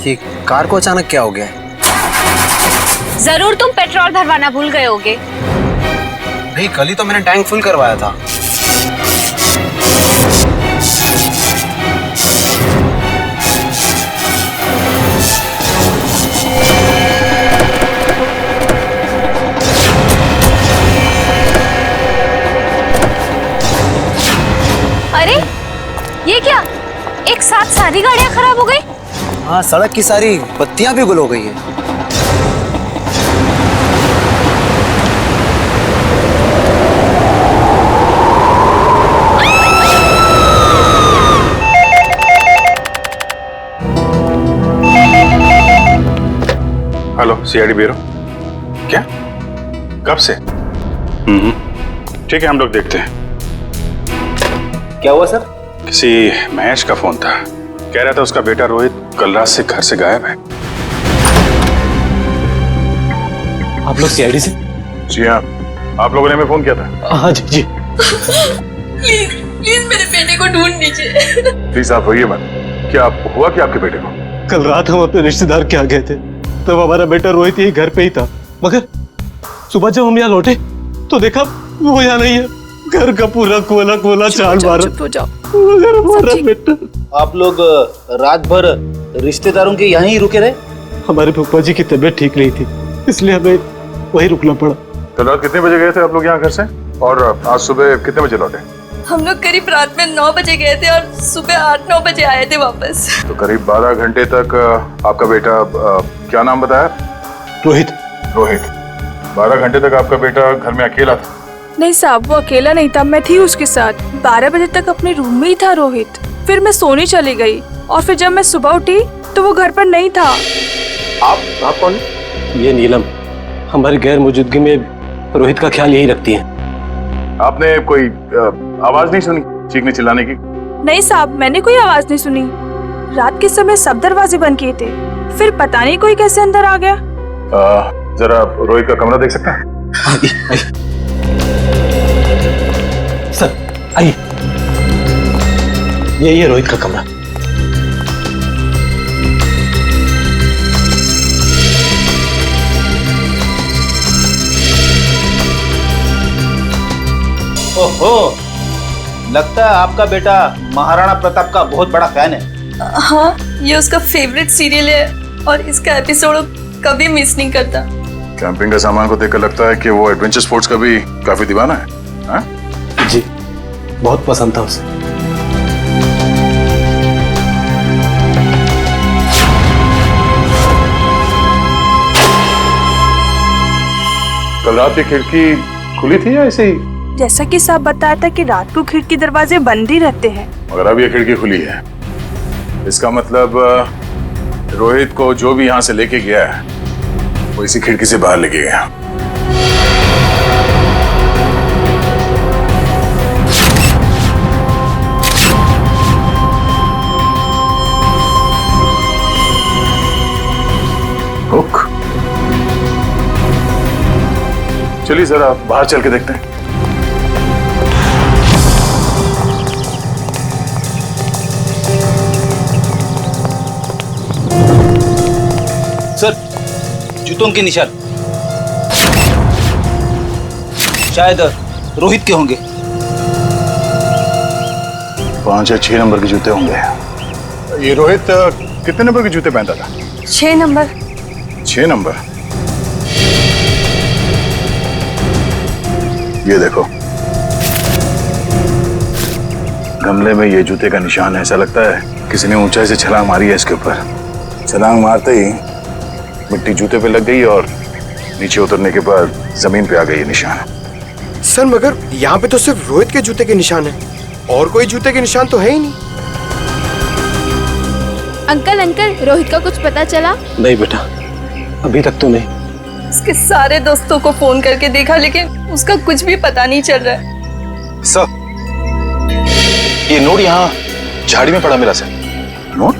ये कार को अचानक क्या हो गया? जरूर तुम पेट्रोल भरवाना भूल गए होगे। नहीं, कल ही तो मैंने टैंक फुल करवाया था। अरे ये क्या, एक साथ सारी गाड़ियां खराब हो गई? हाँ, सड़क की सारी बत्तियां भी गुल हो गई है। Hello, CID bureau. क्या? कब से? ठीक है, हम लोग देखते हैं। क्या हुआ सर? किसी महेश का फोन था, कह रहा था उसका बेटा रोहित कल रात से घर से गायब है। आप लोग सीआईडी से? जी हाँ, आप लोगों ने हमें फोन किया था। हाँ जी जी। प्लीज मेरे बेटे को ढूंढ लीजिए। प्लीज आप होइए मत। क्या हुआ कि आपके बेटे को? कल रात हम अपने रिश्तेदार के यहाँ गए थे, तब हमारा बेटा रोहित यही घर पे ही था, मगर सुबह जब हम यहाँ लौटे तो देखा वो यहाँ नहीं है। घर का पूरा कोला कोला चाल मारा। चुप हो जाओ। मगर हमारा बेटा। आप लोग रात भर रिश्तेदारों के यहाँ ही रुके रहे? हमारे फूफा जी की तबीयत ठीक नहीं थी, इसलिए हमें वही रुकना पड़ा। कल रात कितने बजे गए थे आप लोग यहाँ घर से, और आज सुबह कितने बजे लौटे? हम लोग करीब रात में 9 बजे गए थे और सुबह 8-9 बजे आए थे वापस। तो करीब 12 घंटे तक आपका बेटा, क्या नाम बताया? रोहित। रोहित। 12 घंटे तक आपका बेटा घर में अकेला था? नहीं साहब, वो अकेला नहीं था, मैं थी उसके साथ। 12 बजे तक अपने रूम में ही था रोहित। फिर मैं सोने चली गई और फिर जब मैं सुबह उठी तो वो घर पर नहीं था। आप कौन? ये नीलम हमारी गैर मौजूदगी में रोहित का ख्याल यही रखती है। आपने कोई आवाज नहीं सुनी चीखने चिल्लाने की? नहीं साहब, मैंने कोई आवाज नहीं सुनी। रात के समय सब दरवाजे बंद किए थे, फिर पता नहीं कोई कैसे अंदर आ गया। जरा रोहित का कमरा देख सकता है? आइए सर, आइए। यही है रोहित का कमरा। ओहो, लगता है आपका बेटा महाराणा प्रताप का बहुत बड़ा फैन है। हाँ, ये उसका फेवरेट सीरियल है और इसका एपिसोड कभी मिस नहीं करता। कैंपिंग का सामान को देखकर लगता है कि वो एडवेंचर स्पोर्ट्स का भी काफी दीवाना है। हाँ? जी, बहुत पसंद था उसे। कल रात की खिड़की खुली थी या ऐसे ही? जैसा कि साहब बताया था कि रात को खिड़की दरवाजे बंद ही रहते हैं। मगर अब ये खिड़की खुली है, इसका मतलब रोहित को जो भी यहाँ से लेके गया है वो इसी खिड़की से बाहर लेके गया। हुक। चलिए जरा बाहर चल के देखते हैं। सर, जूतों के निशान शायद रोहित के होंगे। 5 या 6 नंबर के जूते होंगे। ये रोहित कितने नंबर के जूते पहनता था? 6 नंबर। 6 नंबर। ये देखो, गमले में ये जूते का निशान है। ऐसा लगता है किसी ने ऊंचाई से छलांग मारी है इसके ऊपर। छलांग मारते ही मिट्टी जूते पे लग गई और नीचे उतरने के बाद जमीन पे आ गई ये निशान। सर, मगर यहाँ पे तो सिर्फ रोहित के जूते के निशान है, और कोई जूते के निशान तो है ही नहीं। अंकल, रोहित का कुछ पता चला? नहीं बेटा, अभी तक तो नहीं। उसके सारे दोस्तों को फोन करके देखा, लेकिन उसका कुछ भी पता नहीं चल रहा है। सर, ये नोट यहाँ झाड़ी में पड़ा मिला सर। नोट?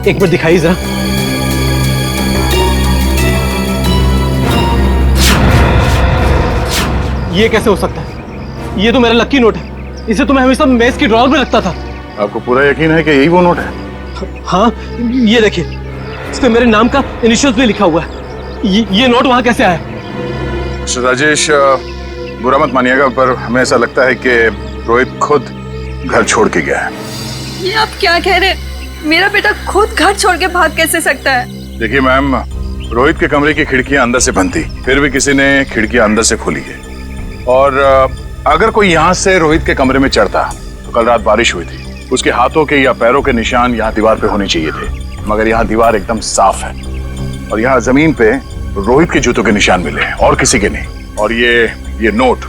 एक बार दिखाइए जरा। ये कैसे हो सकता है? ये तो मेरा लकी नोट है। इसे तो मैं हमेशा मेज की ड्रॉअर में रखता था। आपको पूरा यकीन है कि यही वो नोट है? हाँ, ये देखिए, इस पे मेरे नाम का इनिशियल्स भी लिखा हुआ है। ये नोट वहाँ कैसे आया? मिस्टर राजेश, बुरा मत मानिएगा, पर हमें ऐसा लगता है कि रोहित खुद घर छोड़ के गया है। ये आप क्या कह रहे हैं? मेरा बेटा खुद घर छोड़ के भाग कैसे सकता है? देखिए मैम, रोहित के कमरे की खिड़कियां अंदर से बंद थी, फिर भी किसी ने खिड़कियां अंदर से खोली है। और अगर कोई यहाँ से रोहित के कमरे में चढ़ता तो कल रात बारिश हुई थी, उसके हाथों के या पैरों के निशान यहाँ दीवार पे होने चाहिए थे, मगर यहाँ दीवार एकदम साफ है और यहाँ जमीन पे रोहित के जूतों के निशान मिले हैं और किसी के नहीं। और ये नोट,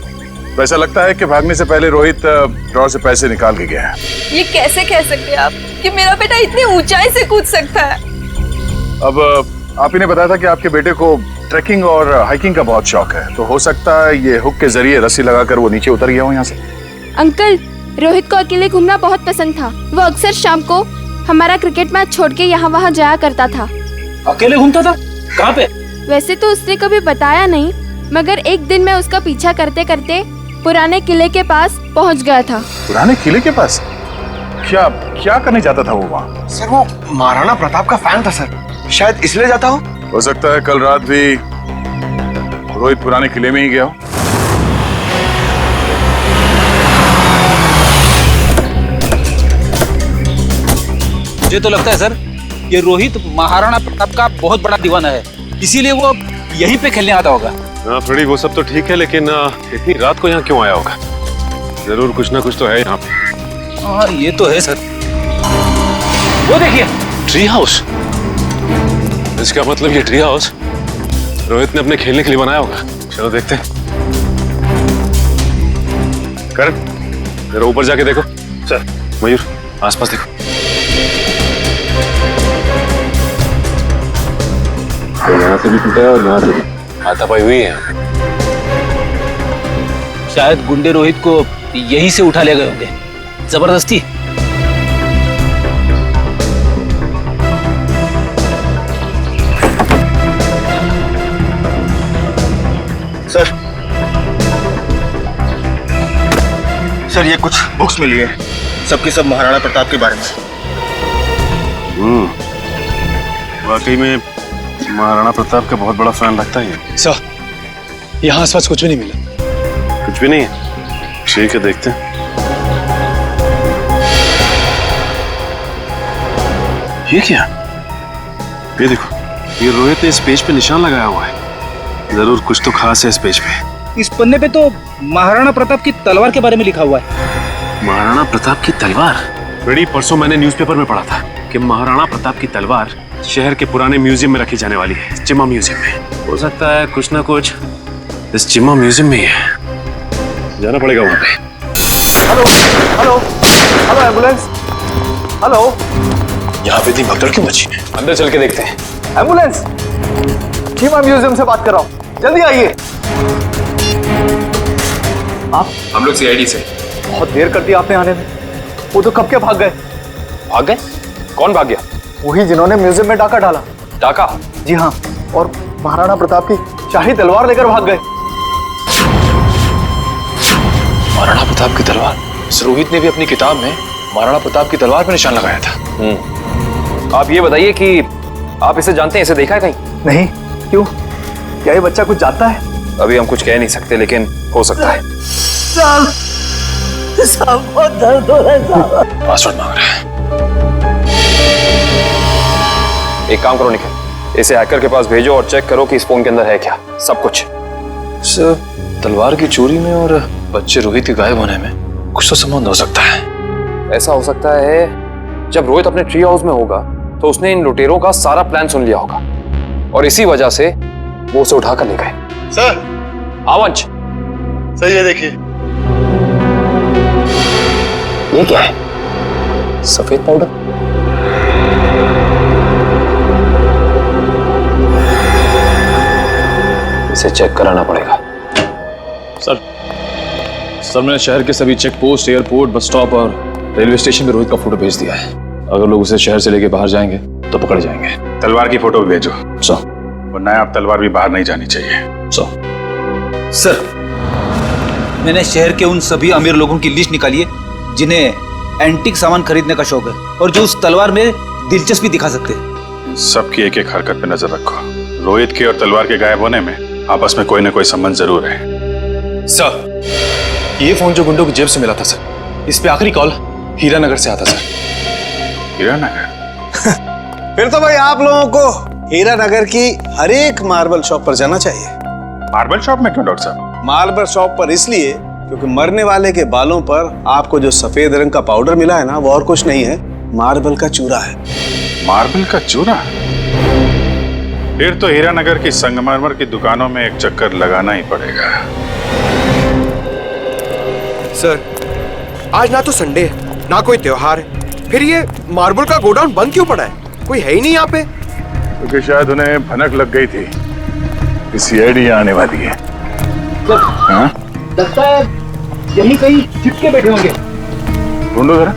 तो ऐसा लगता है कि भागने से पहले रोहित ड्रॉर से पैसे निकाल के गया है। ये कैसे कह सकते हैं आप कि मेरा बेटा इतनी ऊंचाई से कूद सकता है? अब आप ही ने बताया था कि आपके बेटे को ट्रैकिंग और हाइकिंग का बहुत शौक है, तो हो सकता है ये हुक के जरिए रस्सी लगाकर वो नीचे उतर गया हो यहाँ से। अंकल, रोहित को अकेले घूमना बहुत पसंद था। वो अक्सर शाम को हमारा क्रिकेट मैच छोड़ के यहाँ वहाँ जाया करता था। अकेले घूमता था? कहाँ पे? वैसे तो उसने कभी बताया नहीं, मगर एक दिन मैं उसका पीछा करते करते पुराने किले के पास पहुँच गया था। पुराने किले के पास? क्या करने जाता था वो वहाँ? सर वो महाराणा प्रताप का फैन था सर, शायद इसलिए जाता हो सकता है कल रात भी रोहित पुराने किले में ही गया हो। मुझे तो लगता है सर, ये रोहित महाराणा प्रताप का बहुत बड़ा दीवाना है, इसीलिए वो यहीं पे खेलने आता होगा। हाँ फ्रेडी, वो सब तो ठीक है, लेकिन इतनी रात को यहाँ क्यों आया होगा? जरूर कुछ ना कुछ तो है यहाँ पे। हाँ ये तो है सर। वो देखिए, ट्री हाउस। इसका मतलब ये ट्री हाउस रोहित ने अपने खेलने के लिए बनाया होगा। चलो देखते हैं। करण, जरा ऊपर जाके देखो। सर। मयूर, आसपास देखो। यहाँ से भी टूटा है और यहाँ से भी हाथापाई हुई है। शायद गुंडे रोहित को यहीं से उठा ले गए होंगे जबरदस्ती। सर ये कुछ बुक्स मिली है, सबकी सब महाराणा प्रताप के बारे में। वाकई में महाराणा प्रताप का बहुत बड़ा फैन लगता है। सर, यहाँ आसपास कुछ भी नहीं मिला। कुछ भी नहीं है? ठीक है, देखते हैं। ये क्या? ये देखो, ये रोहित ने इस पेज पे निशान लगाया हुआ है। जरूर कुछ तो खास है इस पेज पे। इस पन्ने पे तो महाराणा प्रताप की तलवार के बारे में लिखा हुआ है। महाराणा प्रताप की तलवार? बड़ी परसों मैंने न्यूज़पेपर में पढ़ा था कि महाराणा प्रताप की तलवार शहर के पुराने म्यूजियम में रखी जाने वाली है, चिम्मा म्यूजियम में। हो सकता है कुछ ना कुछ इस चिम्मा म्यूजियम में ही है। जाना पड़ेगा वहां पे। Hello hello hello ambulance, hello. यहाँ पे इतनी भगदड़ क्यों मची? अंदर चल के देखते हैं। एम्बुलेंस, चिम्मा म्यूजियम से बात कर रहा हूँ, जल्दी आइए। आप? हम लोग सीआईडी से। बहुत देर कर दी आपने आने में। वो तो कब के भाग गए। भाग गए? कौन भाग गया? वही जिन्होंने म्यूजियम में डाका डाला। डाका? जी हाँ, और महाराणा प्रताप की शाही तलवार लेकर भाग गए। महाराणा प्रताप की तलवार? रोहित ने भी अपनी किताब में महाराणा प्रताप की तलवार पर निशान लगाया था। आप ये बताइए कि आप इसे जानते हैं, इसे देखा है कहीं? नहीं, क्यों? क्या ये बच्चा कुछ जानता है? अभी हम कुछ कह नहीं सकते, लेकिन हो सकता है। पासवर्ड मांग रहा है। एक काम करो निखिल, इसे हैकर के पास भेजो और चेक करो कि इस फोन के अंदर है क्या सब कुछ। सर, तलवार की चोरी में और बच्चे रोहित के गायब होने में कुछ तो संबंध हो सकता है। ऐसा हो सकता है जब रोहित अपने ट्री हाउस में होगा तो उसने इन लुटेरों का सारा प्लान सुन लिया होगा और इसी वजह से वो उसे उठाकर ले गए। सर। आवंश, सर ये देखिए। ये क्या है? सफेद पाउडर? इसे चेक कराना पड़ेगा। सर मैंने शहर के सभी check post, airport, bus stop और रेलवे स्टेशन पे रोहित का फोटो भेज दिया है। अगर लोग उसे शहर से लेके बाहर जाएंगे तो पकड़ जाएंगे। तलवार की फोटो भी भेजो। सर। वरना आप तलवार भी बाहर नहीं जानी चाहिए। सर, मैंने शहर के उन सभी अमीर लोगों की लिस्ट निकाली है जिन्हें एंटीक सामान खरीदने का शौक है और जो उस तलवार में दिलचस्पी दिखा सकते हैं। सबकी एक एक हरकत पे नजर रखो। रोहित के और तलवार के गायब होने में आपस में कोई ना कोई संबंध जरूर है। सर, ये फोन जो गुंडों की जेब से मिला था सर, इस पे आखिरी कॉल हीरानगर से आता सर। हीरानगर? फिर तो भाई आप लोगों को हीरानगर की हर एक मार्बल शॉप पर जाना चाहिए। मार्बल शॉप में क्यों डॉक्टर साहब? मार्बल शॉप पर इसलिए क्योंकि मरने वाले के बालों पर आपको जो सफेद रंग का पाउडर मिला है ना, वो और कुछ नहीं है, मार्बल का चूरा है। मार्बल का चूरा? फिर तो हीरानगर की संगमरमर की दुकानों में एक चक्कर लगाना ही पड़ेगा। सर, आज ना तो संडे है ना कोई त्योहार है, फिर ये मार्बल का गोडाउन बंद क्यों पड़ा है? कोई है ही नहीं यहाँ पे। क्योंकि शायद उन्हें भनक लग गई थी कि सीआईडी आने वाली है। हाँ? लगता है यही कहीं छिपके बैठे होंगे। ढूंढो जरा।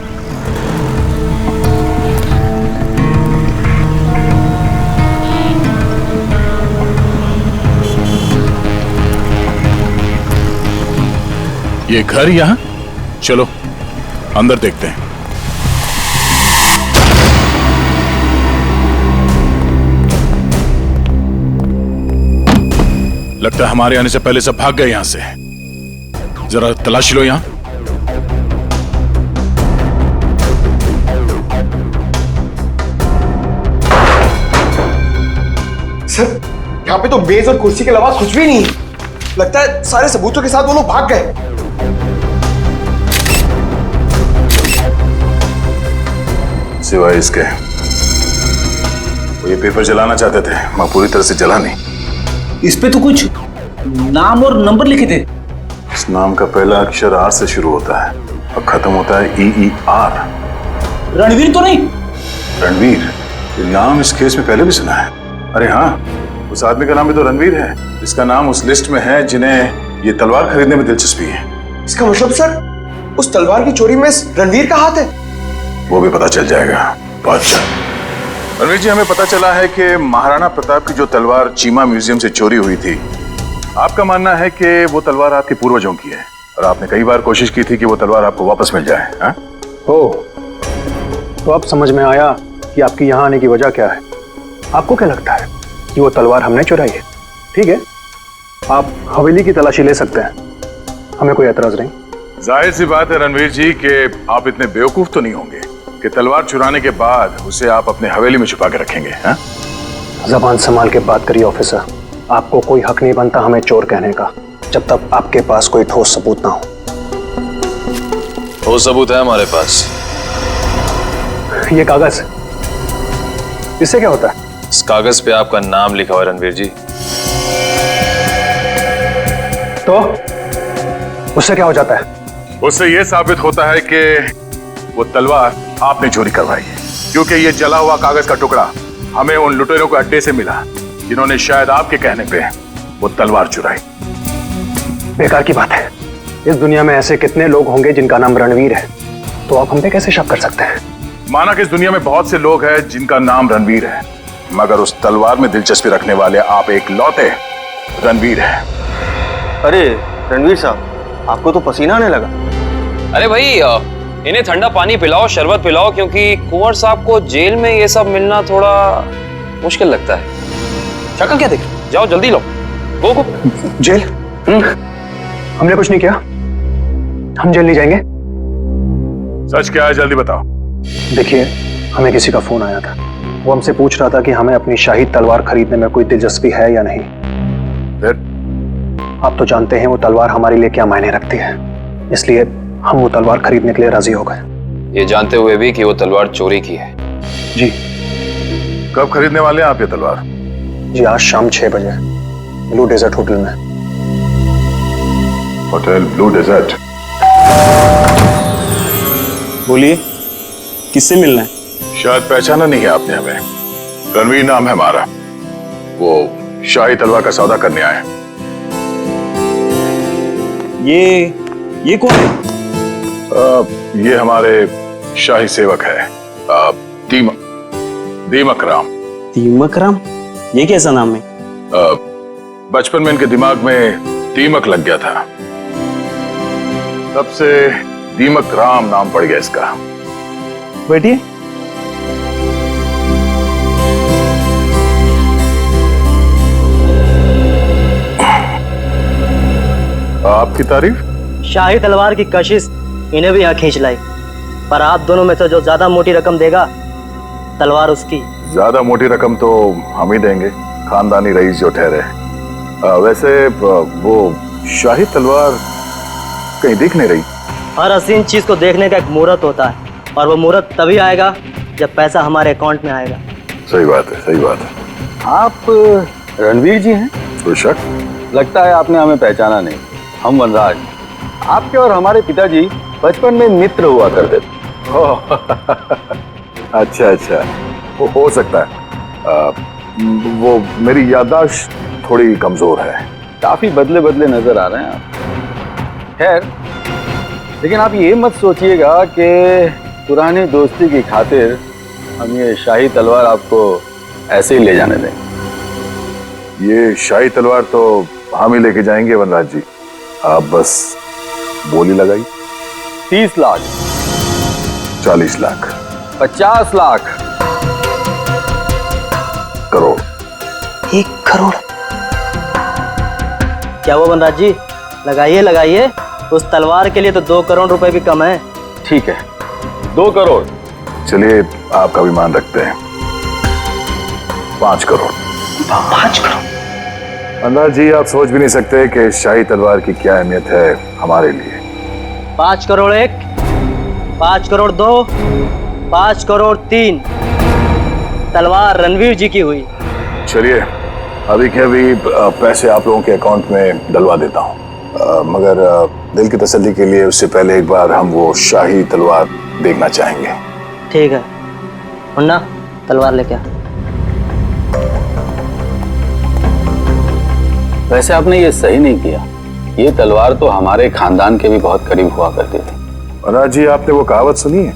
ये घर यहाँ? चलो अंदर देखते हैं। लगता है हमारे आने से पहले सब भाग गए यहां से। जरा तलाशी लो यहां। सर, यहाँ पे तो मेज और कुर्सी के अलावा कुछ भी नहीं है। लगता है सारे सबूतों के साथ वो लोग भाग गए। सिवाय इसके वो ये पेपर जलाना चाहते थे, मैं पूरी तरह से जला नहीं। इस पे तो कुछ नाम और नंबर लिखे थे। इस नाम का पहला अक्षर आर से शुरू होता है और खत्म होता है EER। रणवीर तो नहीं? रणवीर? ये नाम इस केस में पहले भी सुना है। अरे हाँ, उस आदमी का नाम भी तो रणवीर है, जिसका नाम उस लिस्ट में है जिन्हें ये तलवार खरीदने में दिलचस्पी है। इसका मतलब सर, उस तलवार की चोरी में रणवीर का हाथ है? वो भी पता चल जाएगा। अच्छा रणवीर जी, हमें पता चला है कि महाराणा प्रताप की जो तलवार चीमा म्यूजियम से चोरी हुई थी, आपका मानना है कि वो तलवार आपके पूर्वजों की है और आपने कई बार कोशिश की थी कि वो तलवार आपको वापस मिल जाए। हाँ? ओह, तो अब समझ में आया कि आपकी यहाँ आने की वजह क्या है। आपको क्या लगता है कि वो तलवार हमने चुराई है? ठीक है, आप हवेली की तलाशी ले सकते हैं, हमें कोई एतराज नहीं। जाहिर सी बात है रणवीर जी कि आप इतने बेवकूफ तो नहीं होंगे कि तलवार चुराने के बाद उसे आप अपने हवेली में छुपा के रखेंगे। हाँ? जबान संभाल के बात करिए ऑफिसर, आपको कोई हक नहीं बनता हमें चोर कहने का जब तक आपके पास कोई ठोस सबूत ना हो। ठोस सबूत है हमारे पास। ये कागज, इससे क्या होता है? इस कागज पे आपका नाम लिखा हुआ है रणवीर जी। तो उससे क्या हो जाता है? उससे यह साबित होता है कि वो तलवार आपने चोरी करवाई है, क्योंकि ये जला हुआ कागज का टुकड़ा हमें उन लुटेरों के अड्डे से मिला जिन्होंने शायद आपके कहने पे वो तलवार चुराई। बेकार की बात है, इस दुनिया में ऐसे कितने लोग होंगे जिनका नाम रणवीर है, तो आप हम पे कैसे शक कर सकते हैं? माना कि इस दुनिया में बहुत से लोग हैं जिनका नाम रणवीर है, मगर उस तलवार में दिलचस्पी रखने वाले आप एक लौते रणवीर हैं। अरे रणवीर साहब, आपको तो पसीना आने लगा। अरे भाई, इन्हें ठंडा पानी पिलाओ, शरबत पिलाओ, क्योंकि कुंवर साहब को जेल में ये सब मिलना थोड़ा मुश्किल लगता है। शक्ल क्या देख, जाओ जल्दी लो। गो। जेल? हमने कुछ नहीं किया, हम जेल नहीं जाएंगे। सच क्या है, जल्दी बताओ। देखिए, हमें किसी का फोन आया था, वो हमसे पूछ रहा था कि हमें अपनी शाही तलवार खरीदने में कोई दिलचस्पी है या नहीं। फिर? आप तो जानते हैं वो तलवार हमारे लिए क्या मायने रखती है, इसलिए हम वो तलवार खरीदने के लिए राजी हो गए। ये जानते हुए भी कि वो तलवार चोरी की है। जी। कब खरीदने वाले हैं आप ये तलवार? जी, आज शाम 6 बजे ब्लू डेजर्ट होटल में। Hotel Blue Desert? बोलिए, किससे मिलना है? शायद पहचाना नहीं है आपने हमें। रणवीर नाम है हमारा, वो शाही तलवार का सौदा करने आए। ये कौन है? ये हमारे शाही सेवक है, दीमक राम। दीमक राम? ये कैसा नाम है? बचपन में इनके दिमाग में दीमक लग गया था, तब से दीमक राम नाम पड़ गया इसका। बैठिए। आपकी तारीफ? शाही तलवार की कशिश इन्हें भी यहाँ खींच लाई, पर आप दोनों में से जो ज्यादा मोटी रकम देगा तलवार उसकी। ज्यादा मोटी रकम तो हम ही देंगे, खानदानी रईस जो ठहरे। वैसे वो शाही तलवार कहीं दिख नहीं रही। हर हसीन चीज को देखने का एक मुहूर्त होता है, और वो मुहूर्त तभी आएगा जब पैसा हमारे अकाउंट में आएगा। सही बात है, सही बात है। आप रणवीर जी हैं? कोई शक? लगता है आपने हमें पहचाना नहीं। हम वनराज, आपके और हमारे पिताजी बचपन में मित्र हुआ करते थे। अच्छा अच्छा, वो हो सकता है। वो मेरी याददाश्त थोड़ी कमजोर है। काफी बदले बदले नजर आ रहे हैं आप। खैर, लेकिन आप ये मत सोचिएगा कि पुरानी दोस्ती की खातिर हम ये शाही तलवार आपको ऐसे ही ले जाने दें। ये शाही तलवार तो हम ही लेके जाएंगे वनराज जी, आप बस बोली लगाई। 30 लाख, 40 लाख, 50 लाख, करोड़। 1 करोड़? क्या वो वनराज जी, लगाइए लगाइए, उस तलवार के लिए तो 2 करोड़ रुपए भी कम है। ठीक है, 2 करोड़। चलिए आपका भी मान रखते हैं, 5 करोड़। 5 करोड़? वनराज जी, आप सोच भी नहीं सकते कि शाही तलवार की क्या अहमियत है हमारे लिए। 5 करोड़ 1, 5 करोड़ 2, 5 करोड़ 3, तलवार रणवीर जी की हुई। चलिए अभी के अभी पैसे आप लोगों के अकाउंट में डलवा देता हूँ, मगर दिल की तसल्ली के लिए उससे पहले एक बार हम वो शाही तलवार देखना चाहेंगे। ठीक है मुन्ना, तलवार लेके आ। वैसे आपने ये सही नहीं किया, ये तलवार तो हमारे खानदान के भी बहुत करीब हुआ करती थी। वनराज जी, आपने वो कहावत सुनी है,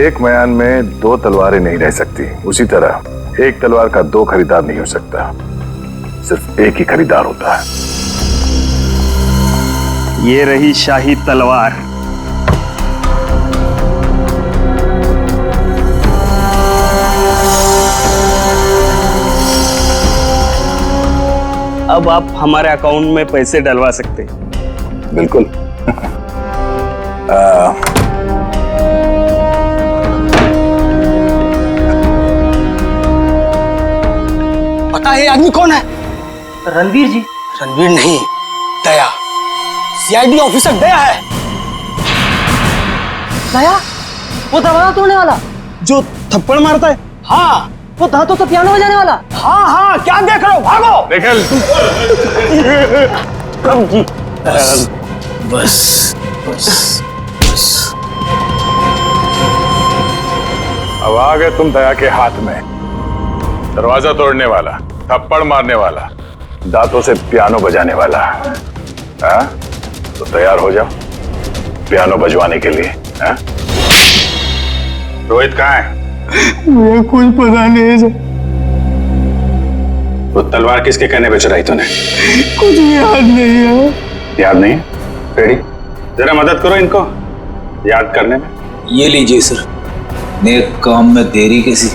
एक मयान में 2 तलवारें नहीं रह सकती। उसी तरह एक तलवार का 2 खरीदार नहीं हो सकता, सिर्फ एक ही खरीदार होता है। ये रही शाही तलवार। अब आप हमारे अकाउंट में पैसे डलवा सकते हैं। बिल्कुल। पता है आदमी कौन है? रणवीर जी। रणवीर नहीं, दया, सीआईडी ऑफिसर दया है। दया? वो दरवाजा तोड़ने वाला जो थप्पड़ मारता है? हाँ, वो दांतों से पियानो बजाने वाला। हाँ हाँ, क्या देख रहे हो, भागो। निकल। जी बस बस बस। अब आ गए तुम दया के हाथ में। दरवाजा तोड़ने वाला, थप्पड़ मारने वाला, दांतों से पियानो बजाने वाला। हाँ? तो तैयार हो जाओ पियानो बजवाने के लिए। हाँ? रोहित कहाँ है? मुझे कुछ पता नहीं सर। वो तलवार किसके कहने पे चुराई तूने? कुछ भी याद नहीं है। याद नहीं? रेडी? जरा मदद करो इनको याद करने में। ये लीजिए सर, नेक काम में देरी कैसी।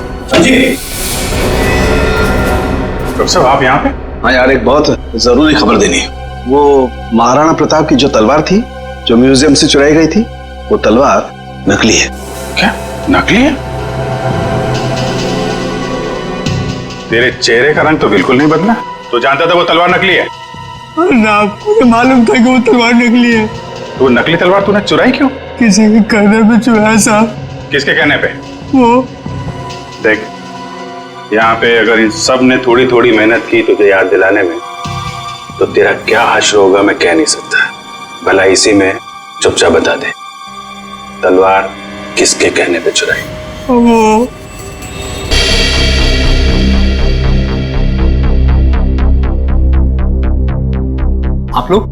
डॉक्टर साहब आप यहाँ पे? हाँ यार, एक बहुत जरूरी खबर देनी है। वो महाराणा प्रताप की जो तलवार थी, जो म्यूजियम से चुराई गई थी, वो तलवार नकली है। क्या नकली है? तेरे चेहरे का रंग तो बिल्कुल नहीं बदला। तू जानता था वो तलवार नकली है? ना, मुझे मालूम था कि वो तलवार नकली है। तो नकली तलवार तूने चुराई क्यों? किसी के कहने पे चुराया साहब। किसके कहने पे? वो देख, यहाँ पे अगर इन सब ने थोड़ी थोड़ी मेहनत की तुझे याद दिलाने में, तो तेरा क्या हश्र होगा मैं कह नहीं सकता। भला इसी में चुपचाप बता दे, तलवार किसके कहने पे चुराई? वो आप लोग?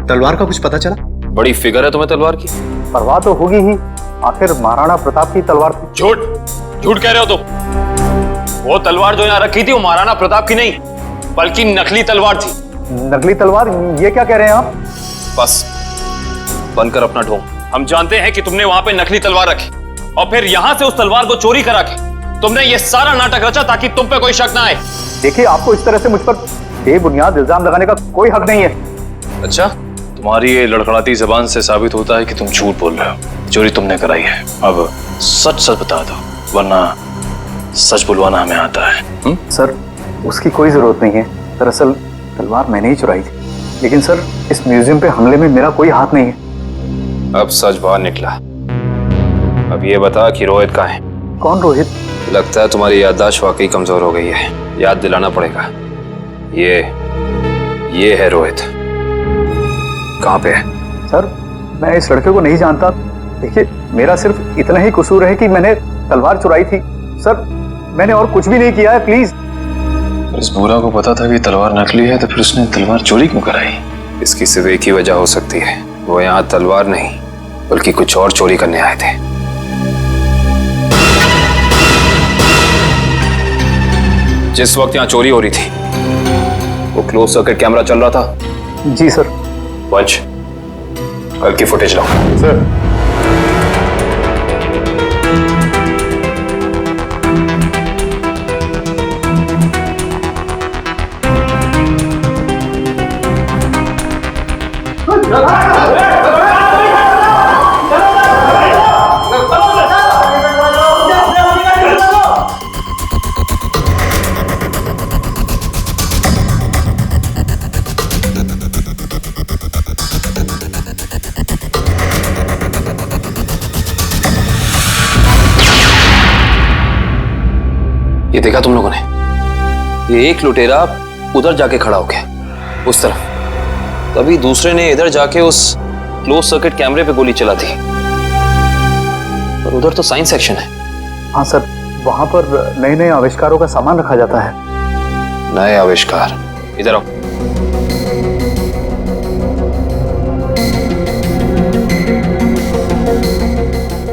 तलवार का कुछ पता चला? बड़ी फिगर है तुम्हें तलवार की। परवाह तो होगी ही, आखिर महाराणा प्रताप की तलवार थी। झूठ झूठ कह रहे हो तुम। वो तलवार जो यहाँ रखी थी वो महाराणा प्रताप की नहीं, बल्कि नकली तलवार थी। नकली तलवार? ये क्या कह रहे हैं आप? बस बंद कर अपना ढोंग। हम जानते हैं कि तुमने वहां पे नकली तलवार रखी और फिर यहां से उस तलवार को चोरी करा के तुमने ये सारा नाटक रचा ताकि तुम पे कोई शक ना आए। देखिए, आपको इस तरह से मुझ पर बेबुनियाद इल्जाम लगाने का कोई हक नहीं है। अच्छा, तुम्हारी ये लड़खड़ाती जबान से साबित होता है कि तुम झूठ बोल रहे हो। चोरी तुमने कराई है, अब सच सच बता दो, वरना सच बुलवाना हमें आता है। सर, उसकी कोई जरूरत नहीं है। दरअसल तलवार मैंने ही चुराई थी, लेकिन सर इस म्यूजियम पे हमले में मेरा कोई हाथ नहीं है। अब सच बाहर निकला। अब ये बता कि रोहित कहाँ है? कौन रोहित? लगता है तुम्हारी याददाश्त वाकई कमजोर हो गई है, याद दिलाना पड़ेगा। ये है रोहित। कहाँ पे है? सर, मैं इस लड़के को नहीं जानता। देखिए, मेरा सिर्फ इतना ही कसूर है कि मैंने तलवार चुराई थी। सर, मैंने और कुछ भी नहीं किया है, प्लीज। इस बूढ़ा को पता था कि तलवार नकली है, तो फिर उसने तलवार चोरी क्यों कराई? इसकी सिर्फ एक ही वजह हो सकती है, वो यहाँ तलवार नहीं बल्कि कुछ और चोरी करने आए थे। जिस वक्त यहाँ चोरी हो रही थी वो क्लोज सर्किट कैमरा चल रहा था? जी सर। पंच, कल की फुटेज लाओ। सर। ये देखा तुम लोगों ने? ये एक लुटेरा उधर जाके खड़ा हो गया उस तरफ, तभी दूसरे ने इधर जाके उस क्लोज सर्किट कैमरे पे गोली चला दी। और उधर तो साइंस सेक्शन है। हाँ सर, वहां पर नए नए आविष्कारों का सामान रखा जाता है। नए आविष्कार? इधर आओ।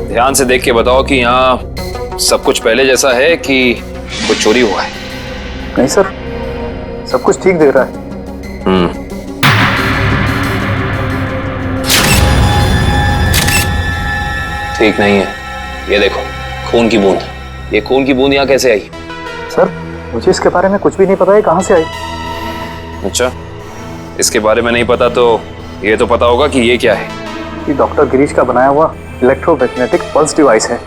ध्यान से देख के बताओ कि यहाँ सब कुछ पहले जैसा है कि कुछ चोरी हुआ है? नहीं सर, सब कुछ ठीक दिख रहा है। ठीक नहीं है। ये देखो, खून की बूंद। ये खून की बूंद यहाँ कैसे आई? सर, मुझे इसके बारे में कुछ भी नहीं पता है, कहाँ से आई। अच्छा, इसके बारे में नहीं पता तो ये तो पता होगा कि ये क्या है? ये डॉक्टर गिरीश का बनाया हुआ इलेक्ट्रोमैग्नेटिक पल्स डिवाइस है।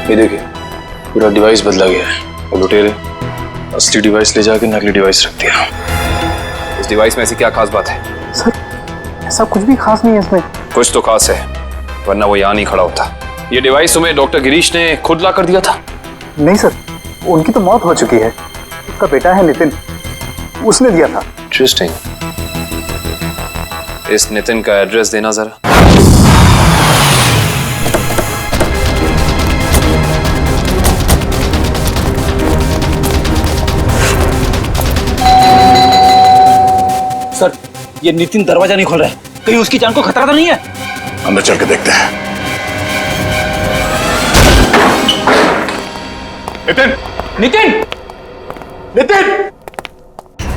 ये देखिए, पूरा डिवाइस बदला गया है। वो लुटेरे असली डिवाइस ले जाके नकली डिवाइस रख दिया। इस डिवाइस में ऐसी क्या खास बात है? सर, ऐसा कुछ भी खास नहीं है इसमें। कुछ तो खास है, वरना वो यहाँ नहीं खड़ा होता। ये डिवाइस तुम्हें डॉक्टर गिरीश ने खुद ला कर दिया था? नहीं सर, उनकी तो मौत हो चुकी है। उसका बेटा है नितिन, उसने दिया था। इंटरेस्टिंग। इस नितिन का एड्रेस देना जरा। सर, ये नितिन दरवाजा नहीं खोल रहा है, कहीं उसकी जान को खतरा तो नहीं है? अंदर चल के देखते हैं। नितिन! नितिन! नितिन!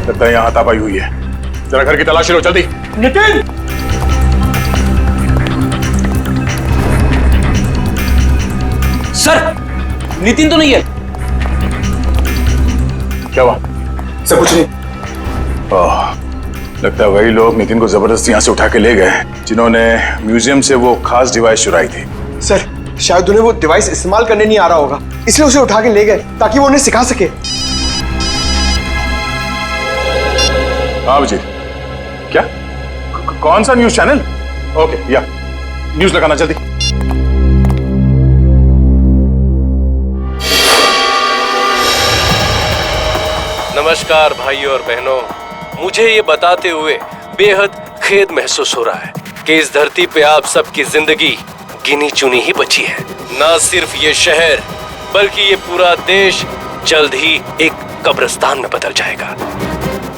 लगता है यहाँ हाथापाई हुई है। जरा घर की तलाशी लो, जल्दी। नितिन! सर, नितिन तो नहीं है। क्या हुआ? सब कुछ नहीं। लगता है वही लोग नितिन को जबरदस्ती यहाँ से उठा के ले गए जिन्होंने म्यूजियम से वो खास डिवाइस चुराई थी। सर, शायद उन्हें वो डिवाइस इस्तेमाल करने नहीं आ रहा होगा, इसलिए उसे उठा के ले गए ताकि वो उन्हें सिखा सके। हाँ विजय, क्या? कौन सा न्यूज चैनल? ओके, या न्यूज लगाना जल्दी। नमस्कार भाइयों और बहनों, मुझे ये बताते हुए बेहद खेद महसूस हो रहा है कि इस धरती पे आप सबकी जिंदगी गिनी चुनी ही बची है। ना सिर्फ ये शहर बल्कि ये पूरा देश जल्द ही एक कब्रिस्तान में बदल जाएगा,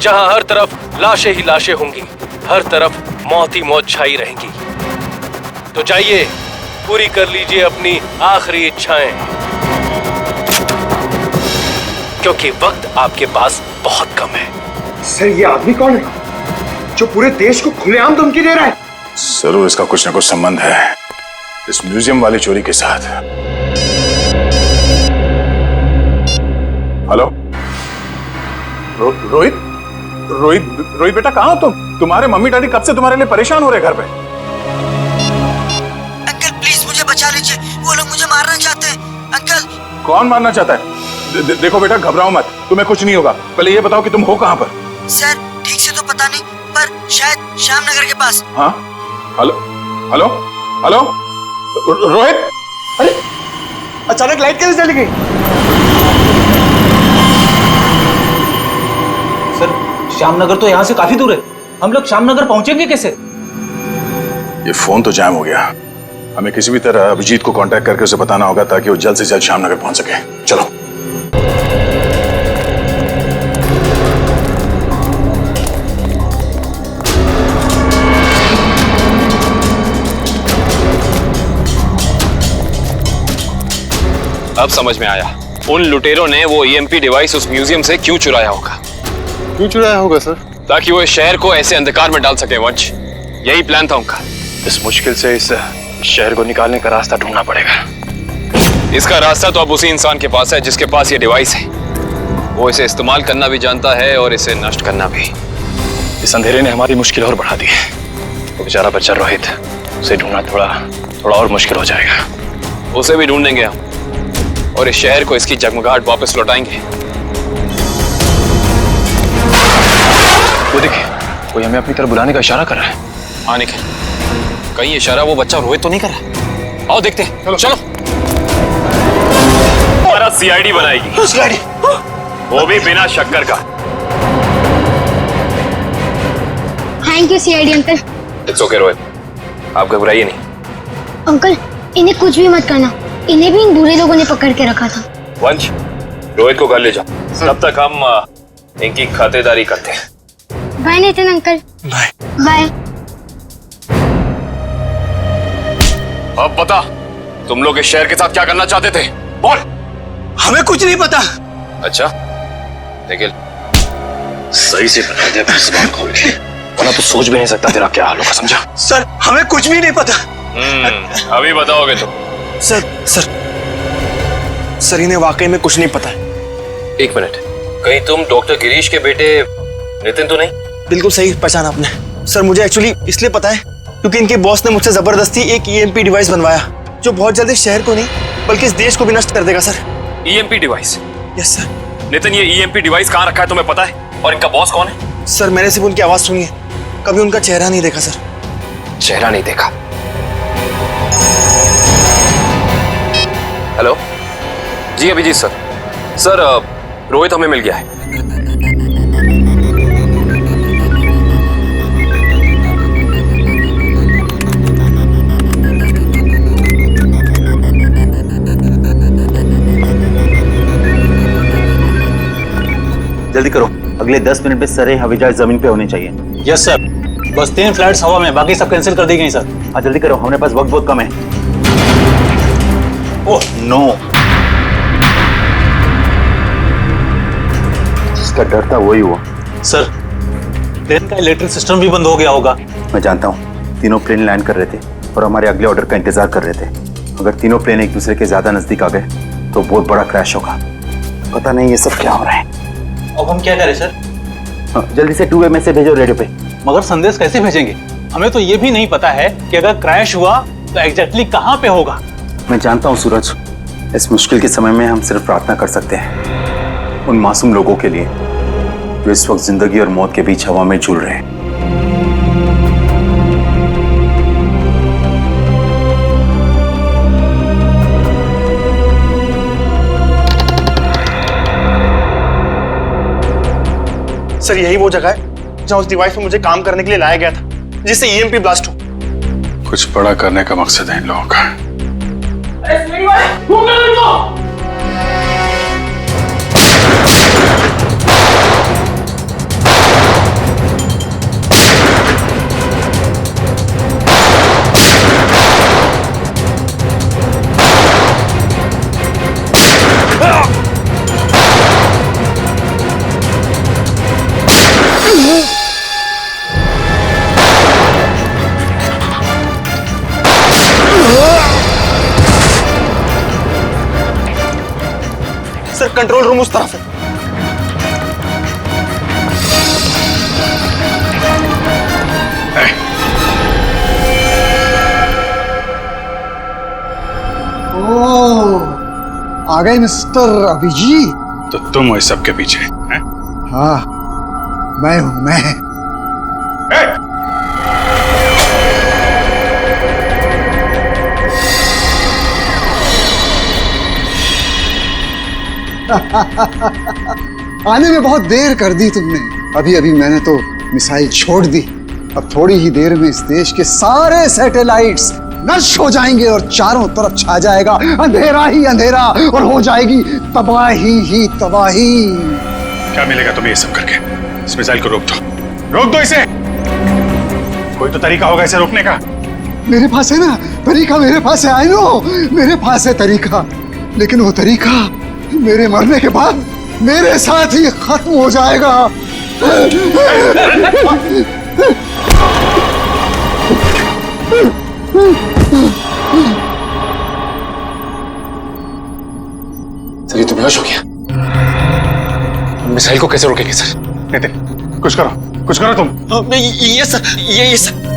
जहां हर तरफ लाशें ही लाशें होंगी, हर तरफ मौत ही मौत छाई रहेंगी। तो जाइए, पूरी कर लीजिए अपनी आखिरी इच्छाएं, क्योंकि वक्त आपके पास बहुत कम है। सर, ये आदमी कौन है जो पूरे देश को खुलेआम धमकी दे रहा है? जरूर इसका कुछ ना कुछ संबंध है इस म्यूजियम वाली चोरी के साथ। हेलो रोहित रोहित रोहित बेटा कहाँ हो तुम? तुम्हारे मम्मी डैडी कब से तुम्हारे लिए परेशान हो रहे घर पे? अंकल प्लीज मुझे बचा लीजिए, वो लोग मुझे मारना चाहते हैं अंकल। कौन मारना चाहता है? देखो बेटा घबराओ मत, तुम्हें कुछ नहीं होगा। पहले ये बताओ कि तुम हो कहाँ पर? सर ठीक से तो पता नहीं, पर शायद श्यामनगर के पास। हाँ हेलो हेलो हेलो रोहित, अरे अचानक लाइट कैसे चली गई? सर श्यामनगर तो यहाँ से काफी दूर है, हम लोग श्यामनगर पहुंचेंगे कैसे? ये फोन तो जैम हो गया। हमें किसी भी तरह अभिजीत को कांटेक्ट करके उसे बताना होगा ताकि वो जल्द से जल्द श्यामनगर पहुंच सके। चलो। अब समझ में आया उन लुटेरों ने वो ईएमपी डिवाइस उस म्यूजियम से क्यों चुराया होगा। क्यों चुराया होगा सर? ताकि वो इस शहर को ऐसे अंधकार में डाल सके वंश, यही प्लान था उनका। इस मुश्किल से इस शहर को निकालने का रास्ता ढूंढना पड़ेगा। इसका रास्ता तो अब उसी इंसान के पास है जिसके पास ये डिवाइस है। वो इसे इस्तेमाल करना भी जानता है और इसे नष्ट करना भी। इस अंधेरे ने हमारी मुश्किल और बढ़ा दी है। वो बेचारा बच्चा रोहित, उसे ढूंढना थोड़ा और मुश्किल हो जाएगा। उसे भी ढूंढेंगे हम और इस शहर को इसकी जगमगाहट वापस लौटाएंगे। वो देखिए, कोई हमें अपनी तरफ बुलाने का इशारा कर रहा है। हाँ निखिल, कहीं इशारा वो बच्चा रोहित तो नहीं कर रहा? आओ देखते हैं। चलो। हमारा सीआईडी बनाएगी। सीआईडी? वो भी बिना शक्कर का। Thank you CID uncle. It's okay Rohit, आप घबराइए नहीं। अंकल इन्हें कुछ भी मत करना, इन्हें भी इन बुरे लोगों ने पकड़ के रखा था। वंश, रोहित को घर ले जाओ, तब तक हम इनकी खातेदारी करते हैं। Bye Nitin uncle. Bye bye. अब बता, तुम लोग इस शहर के साथ क्या करना चाहते थे? बोल। हमें कुछ नहीं पता। अच्छा निखिल, सही से बता दे अपनी जुबान खोल के, वरना तो सोच भी नहीं सकता तेरा क्या हाल होगा, समझा? सर हमें कुछ भी नहीं पता। अभी बताओगे तुम? सर इन्हें वाकई में कुछ नहीं पता है। एक मिनट, कहीं तुम डॉक्टर गिरीश के बेटे नितिन तो नहीं? बिल्कुल सही पहचाना आपने। सर मुझे एक्चुअली इसलिए पता है क्योंकि इनके बॉस ने मुझसे जबरदस्ती एक ईएमपी डिवाइस बनवाया जो बहुत जल्दी शहर को नहीं बल्कि इस देश को भी नष्ट कर देगा sir. EMP device? Yes sir. Nitin, ये ईएमपी डिवाइस कहाँ रखा है तुम्हें पता है? और इनका बॉस कौन है? सर मैंने सिर्फ उनकी आवाज सुनी है, कभी उनका चेहरा नहीं देखा सर। चेहरा नहीं देखा? हेलो जी अभिजीत सर। सर रोहित हमें मिल गया है। जल्दी करो, अगले 10 मिनट में सारे हवाई जहाज जमीन पे होने चाहिए। Yes sir. बस 3 फ्लाइट्स हवा में, बाकी सब कैंसिल कर दी गई सर। हाँ जल्दी करो, हमारे पास वक्त बहुत कम है। ओह नो, जिसका डर था वही हुआ। सर प्लेन का इलेक्ट्रिक सिस्टम भी बंद हो गया होगा। मैं जानता हूँ, तीनों प्लेन लैंड कर रहे थे और हमारे अगले ऑर्डर का इंतजार कर रहे थे। अगर तीनों प्लेन एक दूसरे के ज्यादा नजदीक आ गए तो बहुत बड़ा क्रैश होगा। पता नहीं ये सब क्या हो रहा है। अब हम क्या करें सर? जल्दी से 2 मैसेज भेजो रेडियो पे। मगर संदेश कैसे भेजेंगे? हमें तो ये भी नहीं पता है कि अगर क्रैश हुआ तो एग्जैक्टली कहाँ पे होगा। मैं जानता हूँ सूरज, इस मुश्किल के समय में हम सिर्फ प्रार्थना कर सकते हैं उन मासूम लोगों के लिए जो इस वक्त जिंदगी और मौत के बीच हवा में झूल रहे हैं। सर यही वो जगह है जहाँ उस डिवाइस पे मुझे काम करने के लिए लाया गया था जिससे ईएमपी ब्लास्ट हो। कुछ बड़ा करने का मकसद है इन लोगों का। सर कंट्रोल रूम उस तरफ है। आ गए मिस्टर अभिजीत। तो तुम हो इस सब के पीछे हैं? हाँ, मैं हूं मैं। आने में बहुत देर कर दी तुमने। अभी अभी मैंने तो मिसाइल छोड़ दी। अब थोड़ी ही देर में इस देश के सारे सैटेलाइट्स नष्ट हो जाएंगे और चारों तरफ छा जाएगा अंधेरा ही अंधेरा और हो जाएगी तबाही ही तबाही। क्या मिलेगा तुम्हें ये सब करके? इस मिसाइल को रोक दो इसे। कोई तो तरीका होगा इसे रोकने का। मेरे पास है ना तरीका, मेरे पास है। आई नो, मेरे पास है तरीका, लेकिन वो तरीका मेरे मरने के बाद मेरे साथ ही खत्म हो जाएगा। सर ये तो बेहोश हो गया। मिसाइल को कैसे रोकेंगे सर? नितिन, कुछ करो तुम। ये सर, ये सर।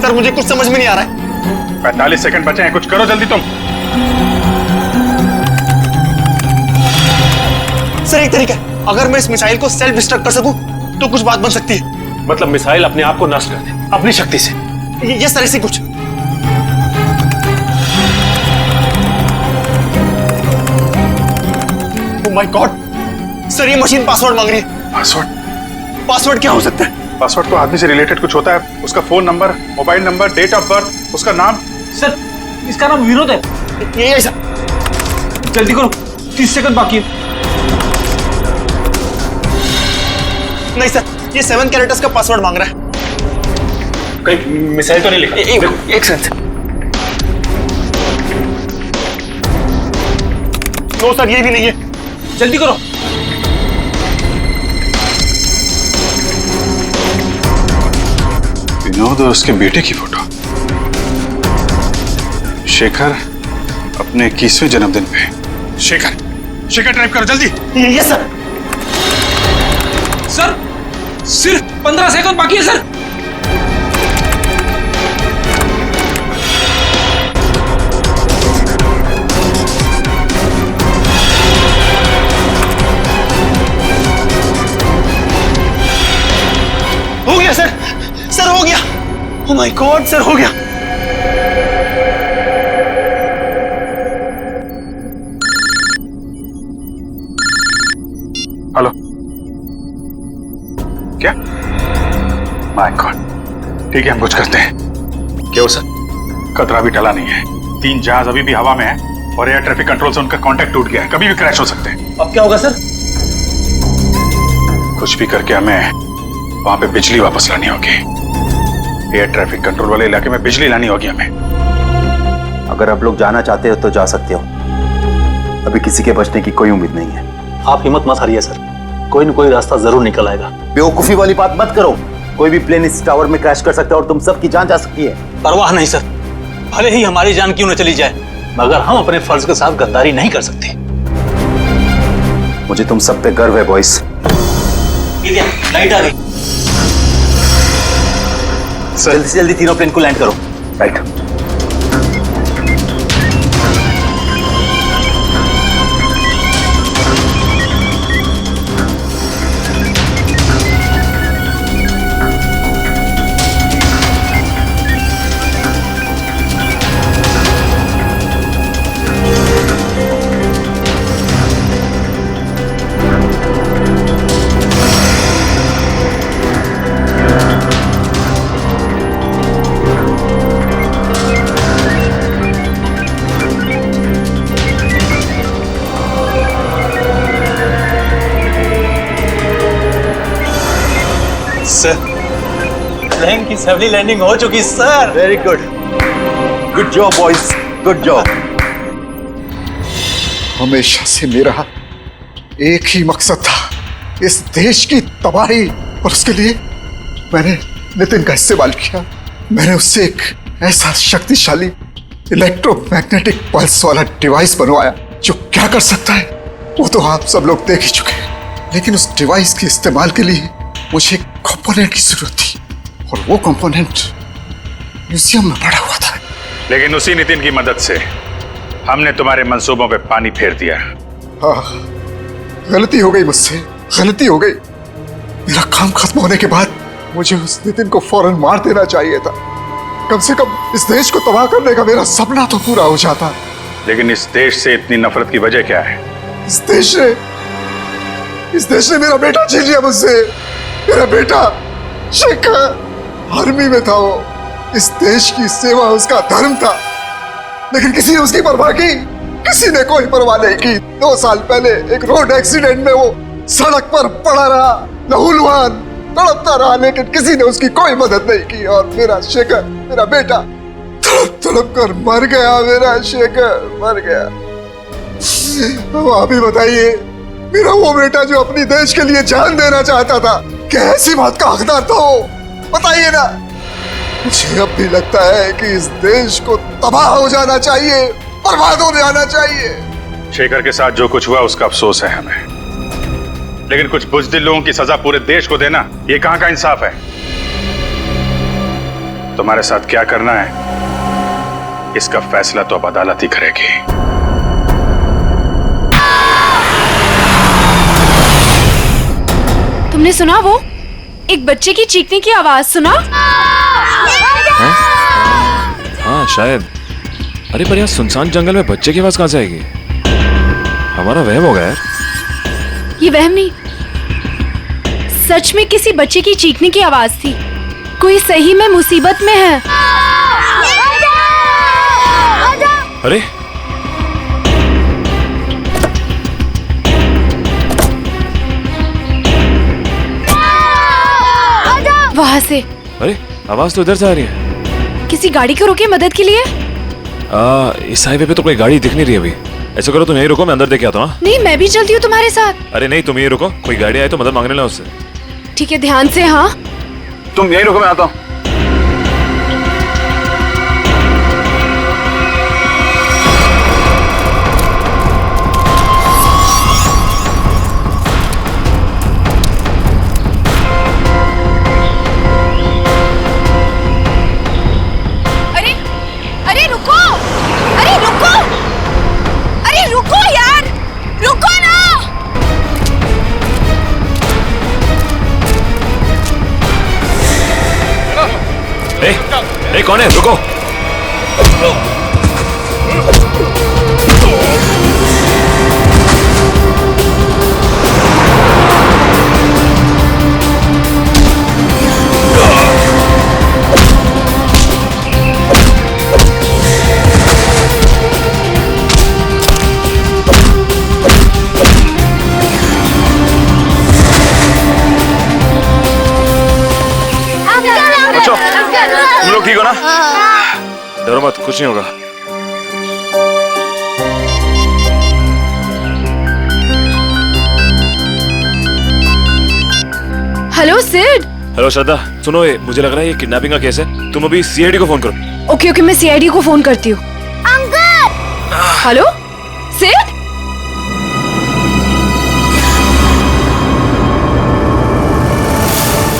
सर मुझे कुछ समझ में नहीं आ रहा है। 45 सेकंड बचे हैं, कुछ करो जल्दी तुम। सर एक तरीका है, अगर मैं इस मिसाइल को सेल्फ डिस्ट्रक्ट कर सकूं तो कुछ बात बन सकती है। मतलब मिसाइल अपने आप को नष्ट कर दे अपनी शक्ति से? ये सर ऐसे कुछ। ओह माय गॉड सर, ये मशीन पासवर्ड मांग रही है। पासवर्ड क्या हो सकता है? पासवर्ड तो आदमी से रिलेटेड कुछ होता है। उसका phone number, mobile number, date of birth, उसका नाम। सर इसका नाम विनोद है। ये सर, जल्दी करो, 30 सेकंड बाकी है। नहीं सर, ये 7 कैरेक्टर्स का पासवर्ड मांग रहा है। कहीं मिसाइल तो नहीं लिखा? एक सेकंड। नो सर, ये भी नहीं है। जल्दी करो। विनोद और उसके बेटे की फोटो। शेखर अपने 21वें जन्मदिन पे। शेखर टाइप करो जल्दी। ये सर। सर सिर्फ 15 सेकंड बाकी है सर। हो गया सर, सर हो गया। ओह माय गॉड सर, हो गया। हेलो, क्या? माय गॉड, ठीक है हम कुछ करते हैं। क्या हो सर? खतरा भी टला नहीं है। 3 जहाज अभी भी हवा में है और एयर ट्रैफिक कंट्रोल से उनका कांटेक्ट टूट गया है। कभी भी क्रैश हो सकते हैं। अब क्या होगा सर? कुछ भी करके हमें वहां पे बिजली वापस लानी होगी। एयर ट्रैफिक कंट्रोल वाले इलाके में बिजली लानी होगी हमें। अगर आप लोग जाना चाहते हो तो जा सकते हो। अभी किसी के बचने की कोई उम्मीद नहीं है। आप हिम्मत मत हारिए सर, कोई न कोई रास्ता जरूर निकल आएगा। बेवकूफी वाली बात मत करो। कोई भी प्लेन इस टावर में क्रैश कर सकता है और तुम सबकी जान जा सकती है। परवाह नहीं सर, भले ही हमारी जान क्यों न चली जाए, मगर हम अपने फर्ज के साथ गद्दारी नहीं कर सकते। मुझे तुम सब पे गर्व है बॉयज। लाइट आ गई। जल्दी से जल्दी तीनों प्लेन को लैंड करो। राइट। सर प्लेन की सफली लैंडिंग हो चुकी sir. Very good, good job boys, good job. हमेशा से मेरा एक ही मकसद था, इस देश की तबाही, और उसके लिए मैंने नितिन का इस्तेमाल किया। मैंने उससे एक ऐसा शक्तिशाली इलेक्ट्रोमैग्नेटिक पल्स वाला डिवाइस बनवाया जो क्या कर सकता है वो तो आप सब लोग देख ही चुके हैं। लेकिन उस डिवाइस के इस्तेमाल के लिए मुझे एक कंपोनेंट की जरूरत थी, और वो कंपोनेंट म्यूजियम में पड़ा हुआ था। लेकिन उसी नितिन की मदद से हमने तुम्हारे मंसूबों पे पानी फेर दिया। हाँ, गलती हो गई मुझसे, गलती हो गई। मेरा काम खत्म होने के बाद मुझे उस नितिन को फौरन मार देना चाहिए था। कम से कम इस देश को तबाह करने का मेरा सपना तो पूरा हो जाता। लेकिन इस देश से इतनी नफरत की वजह क्या है? इस देश ने मेरा बेटा छीन लिया मुझसे। मेरा बेटा शेखर आर्मी में था। वो इस देश की सेवा उसका धर्म था, लेकिन किसी ने उसकी परवाह की? किसी ने कोई परवाह नहीं की। 2 साल पहले एक रोड एक्सीडेंट में वो सड़क पर पड़ा रहा, लहूलुहान तड़पता रहा, लेकिन किसी ने उसकी कोई मदद नहीं की। और मेरा शेखर, मेरा बेटा तड़प तड़प कर मर गया। मेरा शेखर मर गया। अब आप ही बताइए, मेरा वो बेटा जो अपनी देश के लिए जान देना चाहता था, क्या ऐसी बात का हकदार था वो? बताइए ना। मुझे अब भी लगता है कि इस देश को तबाह हो जाना चाहिए, बर्बाद हो जाना चाहिए। शेखर के साथ जो कुछ हुआ उसका अफसोस है हमें, लेकिन कुछ बुज़दिल लोगों की सजा पूरे देश को देना, ये कहां का इंसाफ है? तुम्हारे साथ क्या करना है, इसका फैसला तो अब अदालत ही करेगी। तुमने सुना? वो एक बच्चे की चीखने की आवाज सुना? हाँ शायद। अरे पर यहाँ सुनसान जंगल में बच्चे की आवाज कहाँ से आएगी? हमारा वहम हो गया यार। ये वहम नहीं, सच में किसी बच्चे की चीखने की आवाज थी। कोई सही में मुसीबत में है। अरे वहां से। अरे आवाज तो इधर से आ रही है। किसी गाड़ी को रोके मदद के लिए। इस हाईवे पे तो कोई गाड़ी दिख नहीं रही अभी। ऐसा करो तुम यहीं रुको, मैं अंदर देख के आता हूँ। नहीं, मैं भी चलती हूँ तुम्हारे साथ। अरे नहीं, तुम यहीं रुको, कोई गाड़ी आए तो मदद मांगने ला उससे। ठीक है, ध्यान से। हाँ तुम यहीं रुको, मैं आता हूँ। ए, कौन है? रुको। तुम लोग ठीक हो ना? डरो मत, कुछ नहीं होगा। हेलो सिड। हेलो श्रद्धा, सुनो, ये मुझे लग रहा है ये किडनैपिंग का केस है। तुम अभी सीआईडी को फोन करो। ओके ओके, मैं सीआईडी को फोन करती हूँ। Uncle. Hello Sid.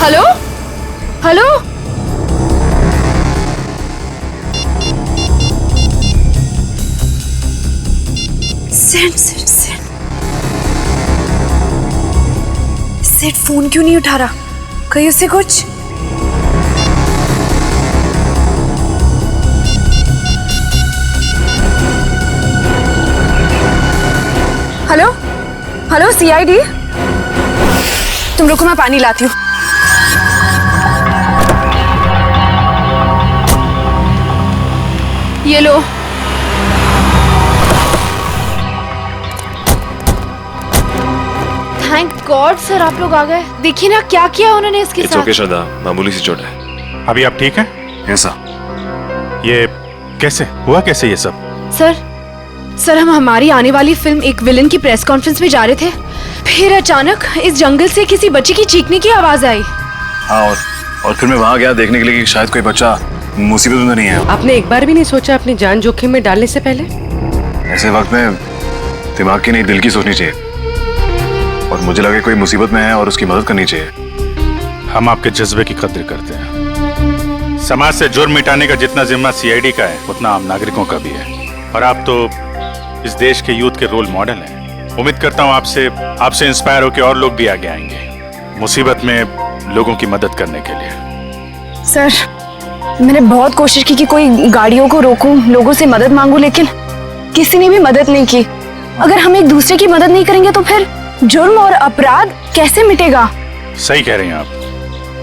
Hello hello. Sid phone क्यों नहीं उठा रहा? कहीं उसे कुछ? हेलो हेलो सीआईडी, तुम रुको, मैं पानी लाती हूँ। ये लो। थैंक गॉड सर, आप लोग आ गए। देखिए ना क्या किया उन्होंने इसके साथ। ओके श्रद्धा, मामूली सी चोट है। अभी आप ठीक हैं? ऐसा ये कैसे हुआ, कैसे ये सब? सर हम हमारी आने वाली फिल्म एक विलन की प्रेस कॉन्फ्रेंस में जा रहे थे, फिर अचानक इस जंगल से किसी बच्चे की चीखने की आवाज आई। हाँ, और फिर मैं वहाँ गया देखने के लिए कि शायद कोई बच्चा मुसीबत में नहीं है। आपने एक बार भी नहीं सोचा अपनी जान जोखिम में डालने से पहले? ऐसे वक्त में दिमाग की नहीं, दिल की सोचनी चाहिए। और मुझे लगे कोई मुसीबत में है और उसकी मदद करनी चाहिए। हम आपके जज्बे की कद्र करते हैं। समाज से जुर्म मिटाने का जितना जिम्मा सीआईडी का है उतना आम नागरिकों का भी है, और आप तो इस देश के यूथ के रोल मॉडल हैं। उम्मीद करता हूँ आपसे इंस्पायर होकर और लोग भी आगे आएंगे मुसीबत में लोगों की मदद करने के लिए। सर, मैंने बहुत कोशिश की कि कोई गाड़ियों को रोकूं, लोगों से मदद मांगूं, लेकिन किसी ने भी मदद नहीं की। अगर हम एक दूसरे की मदद नहीं करेंगे तो फिर जुर्म और अपराध कैसे मिटेगा? सही कह रही हैं आप।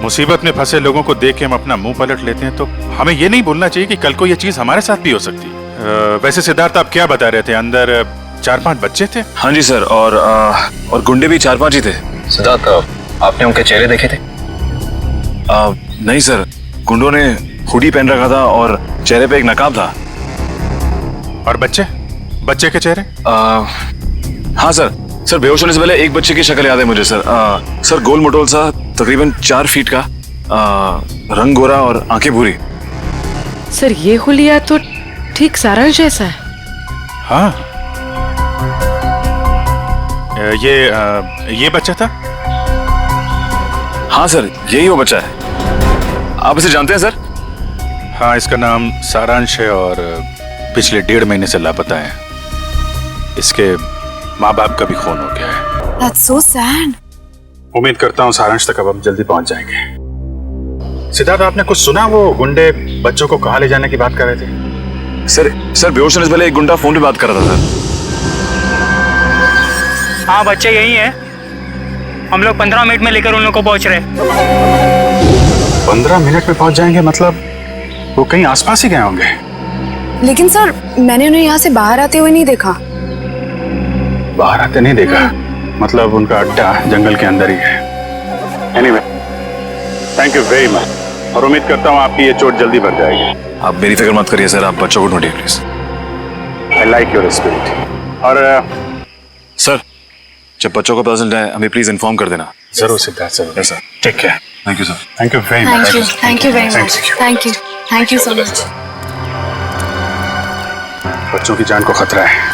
मुसीबत में फंसे लोगों को देख के हम अपना मुंह पलट लेते हैं, तो हमें ये नहीं भूलना चाहिए कि कल को ये चीज हमारे साथ भी हो सकती है। वैसे सिद्धार्थ, आप क्या बता रहे थे? अंदर 4-5 बच्चे थे? हाँ जी सर, और गुंडे भी 4-5 ही थे। सिद्धार्थ, आपने उनके चेहरे देखे थे? नहीं सर, गुंडों ने हुडी पहन रखा था और चेहरे पे एक नकाब था। और बच्चे के चेहरे? हाँ सर, बेहोश होने से पहले एक बच्चे की शक्ल याद है मुझे सर। सर गोल मटोल सा, तकरीबन 4 फीट का, रंग गोरा और आंखें भूरी। सर, ये हुलिया तो ठीक सारांश जैसा है। हाँ, ये बच्चा था? हाँ सर, यही वो बच्चा है। आप इसे जानते हैं सर? हाँ, इसका नाम सारांश है और पिछले 1.5 महीने से लापता है। इसके माँ बाप का भी खून हो गया है। That's so sad. उम्मीद करता हूँ सारांश तक अब हम जल्दी पहुंच जाएंगे। सिद्धार्थ, आपने कुछ सुना? वो गुंडे बच्चों को कहाँ ले जाने की बात कर रहे थे? सर बेहोश होने से पहले एक गुंडा फोन पे बात कर रहा था सर। हाँ, बच्चे यही है। हम लोग 15 मिनट में लेकर उन लोग को पहुंच रहे। 15 मिनट में पहुंच जाएंगे? मतलब वो कहीं आसपास ही गए होंगे। लेकिन सर, मैंने उन्हें यहाँ से बाहर आते हुए नहीं देखा। बाहर आते नहीं देखा? मतलब उनका अड्डा जंगल के अंदर ही है। Anyway, thank you very much, और उम्मीद करता हूँ आपकी ये चोट जल्दी भर जाएगी। आप मेरी फिक्र मत करिए सर, आप बच्चों को ढूंढिए please. I like your spirit. और सर, जब बच्चों को पता चल जाए हमें प्लीज इन्फॉर्म कर देना। जरूर सिद्धार्थ, जरूर। Yes sir, take care. Thank you sir. Thank you very much. Thank you very much. Thank you so much. बच्चों की जान को खतरा है।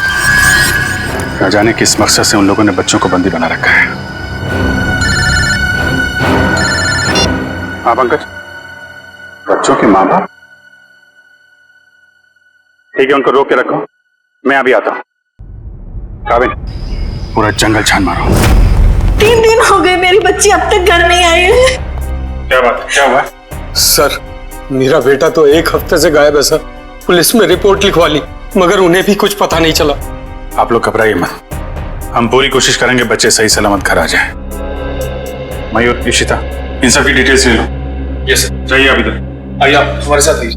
न जाने किस मकसद से उन लोगों ने बच्चों को बंदी बना रखा है। हाँ पंकज, बच्चों के माँ बाप? ठीक है, उनको रोक के रखो, मैं अभी आता हूँ। काबिल, पूरा जंगल छान मारो। 3 दिन हो गए मेरी बच्ची अब तक घर नहीं आई है। क्या बात, क्या हुआ? सर, मेरा बेटा तो 1 हफ्ते से गायब है सर। पुलिस में रिपोर्ट लिखवा ली, मगर उन्हें भी कुछ पता नहीं चला। आप लोग घबराइए मत, हम पूरी कोशिश करेंगे बच्चे सही सलामत घर आ जाए। मयूर, इशिता, इन सब की डिटेल्स ले लो। Yes sir. जाइए आप इधर आइए, आप हमारे साथ आइए।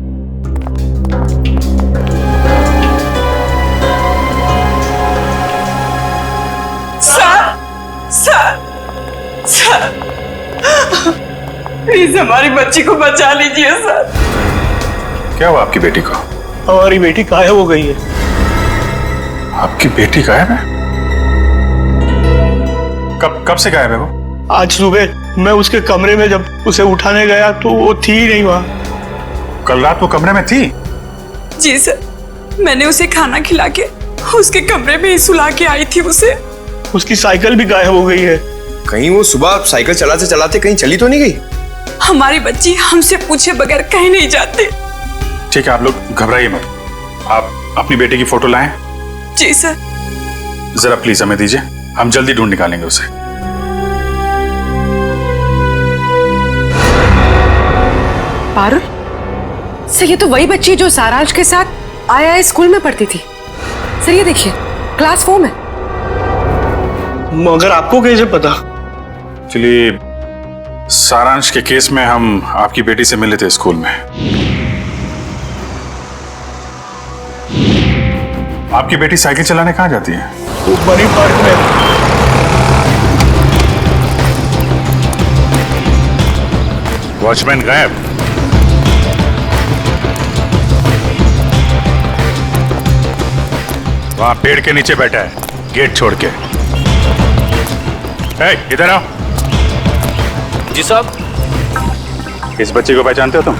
सर, प्लीज हमारी बच्ची को बचा लीजिए सर। क्या हुआ आपकी बेटी को? हमारी बेटी गायब हो गई है। आपकी बेटी गायब है? कब से गायब है वो? आज सुबह मैं उसके कमरे में जब उसे उठाने गया तो वो थी ही नहीं वहाँ। कल रात वो कमरे में थी? जी सर, मैंने उसे खाना खिला के उसके कमरे में ही सुला के आई थी उसे। उसकी साइकिल भी गायब हो गई है। कहीं वो सुबह साइकिल चलाते चलाते कहीं चली तो नहीं गई? हमारी बच्ची हमसे पूछे बगैर कहीं नहीं जाती। ठीक है, आप लोग घबराइए मत। आप अपनी बेटी की फोटो लाएं। जी सर। जरा प्लीज हमें दीजिए, हम जल्दी ढूंढ निकालेंगे उसे। पारुल, सर ये तो वही बच्ची जो सारांश के साथ आया स्कूल में पढ़ती थी। सर ये देखिए, क्लास 4 में। मगर आपको कैसे पता? चलिए, सारांश के केस में हम आपकी बेटी से मिले थे स्कूल में। आपकी बेटी साइकिल चलाने कहाँ जाती है? वो बड़ी पार्क में। वॉचमैन गायब। वहां पेड़ के नीचे बैठा है, गेट छोड़ के। इधर आओ। जी साहब। इस बच्चे को पहचानते हो तुम?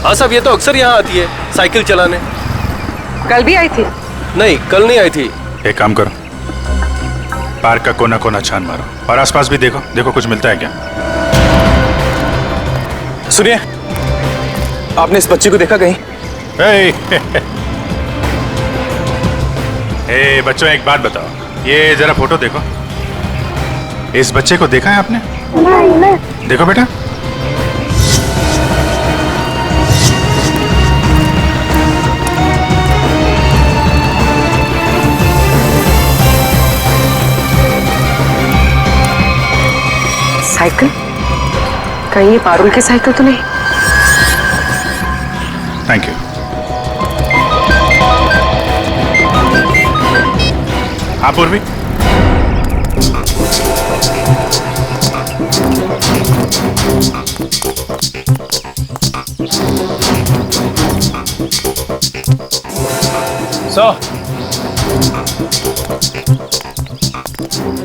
हाँ साहब, ये तो अक्सर यहाँ आती है साइकिल चलाने। कल भी आई थी? नहीं, कल नहीं आई थी। एक काम करो, पार्क का कोना कोना छान मारो और आसपास भी देखो, देखो कुछ मिलता है क्या। सुनिए, आपने इस बच्चे को देखा कहीं? ए बच्चों, एक बात बताओ, ये जरा फोटो देखो। इस बच्चे को देखा है आपने? नहीं। देखो बेटा। साइकिल? कहीं ये पारुल की साइकिल तो नहीं? Thank you. हाँ पूर्वी,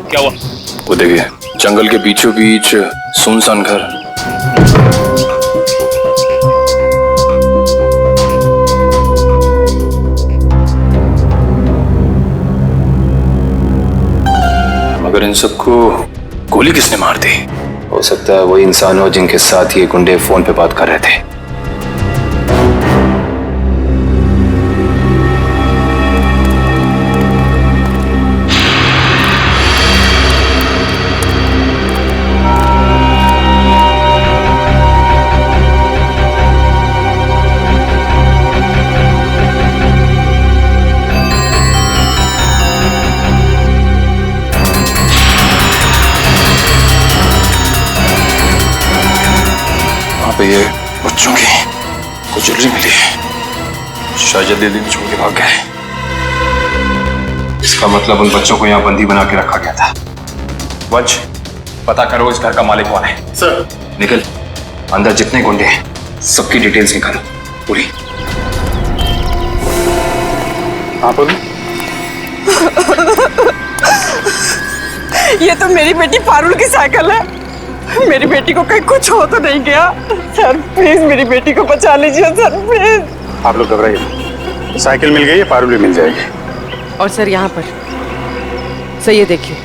क्या हुआ? वो देखिए, जंगल के बीचों बीच सुनसान घर। मगर इन सबको गोली किसने मार दी? हो सकता है वही इंसान हो जिनके साथ ये गुंडे फोन पे बात कर रहे थे। ये बच्चों की कुछ ज्वेलरी मिली है, शायद जल्दी छोड़ के भाग गए। इसका मतलब उन बच्चों को यहाँ बंदी बना के रखा गया था। वंश, पता करो इस घर का मालिक कौन है। सर। निकल, अंदर जितने गुंडे हैं सबकी डिटेल्स निकालो पूरी। हाँ बोलो। ये तो मेरी बेटी पारुल की साइकिल है। मेरी बेटी को कहीं कुछ हो तो नहीं गया? सर प्लीज मेरी बेटी को बचा लीजिए सर, प्लीज। आप लोग घबराइए, साइकिल मिल गई है, पारुल भी मिल जाएगी। और सर यहाँ पर सर ये देखिए,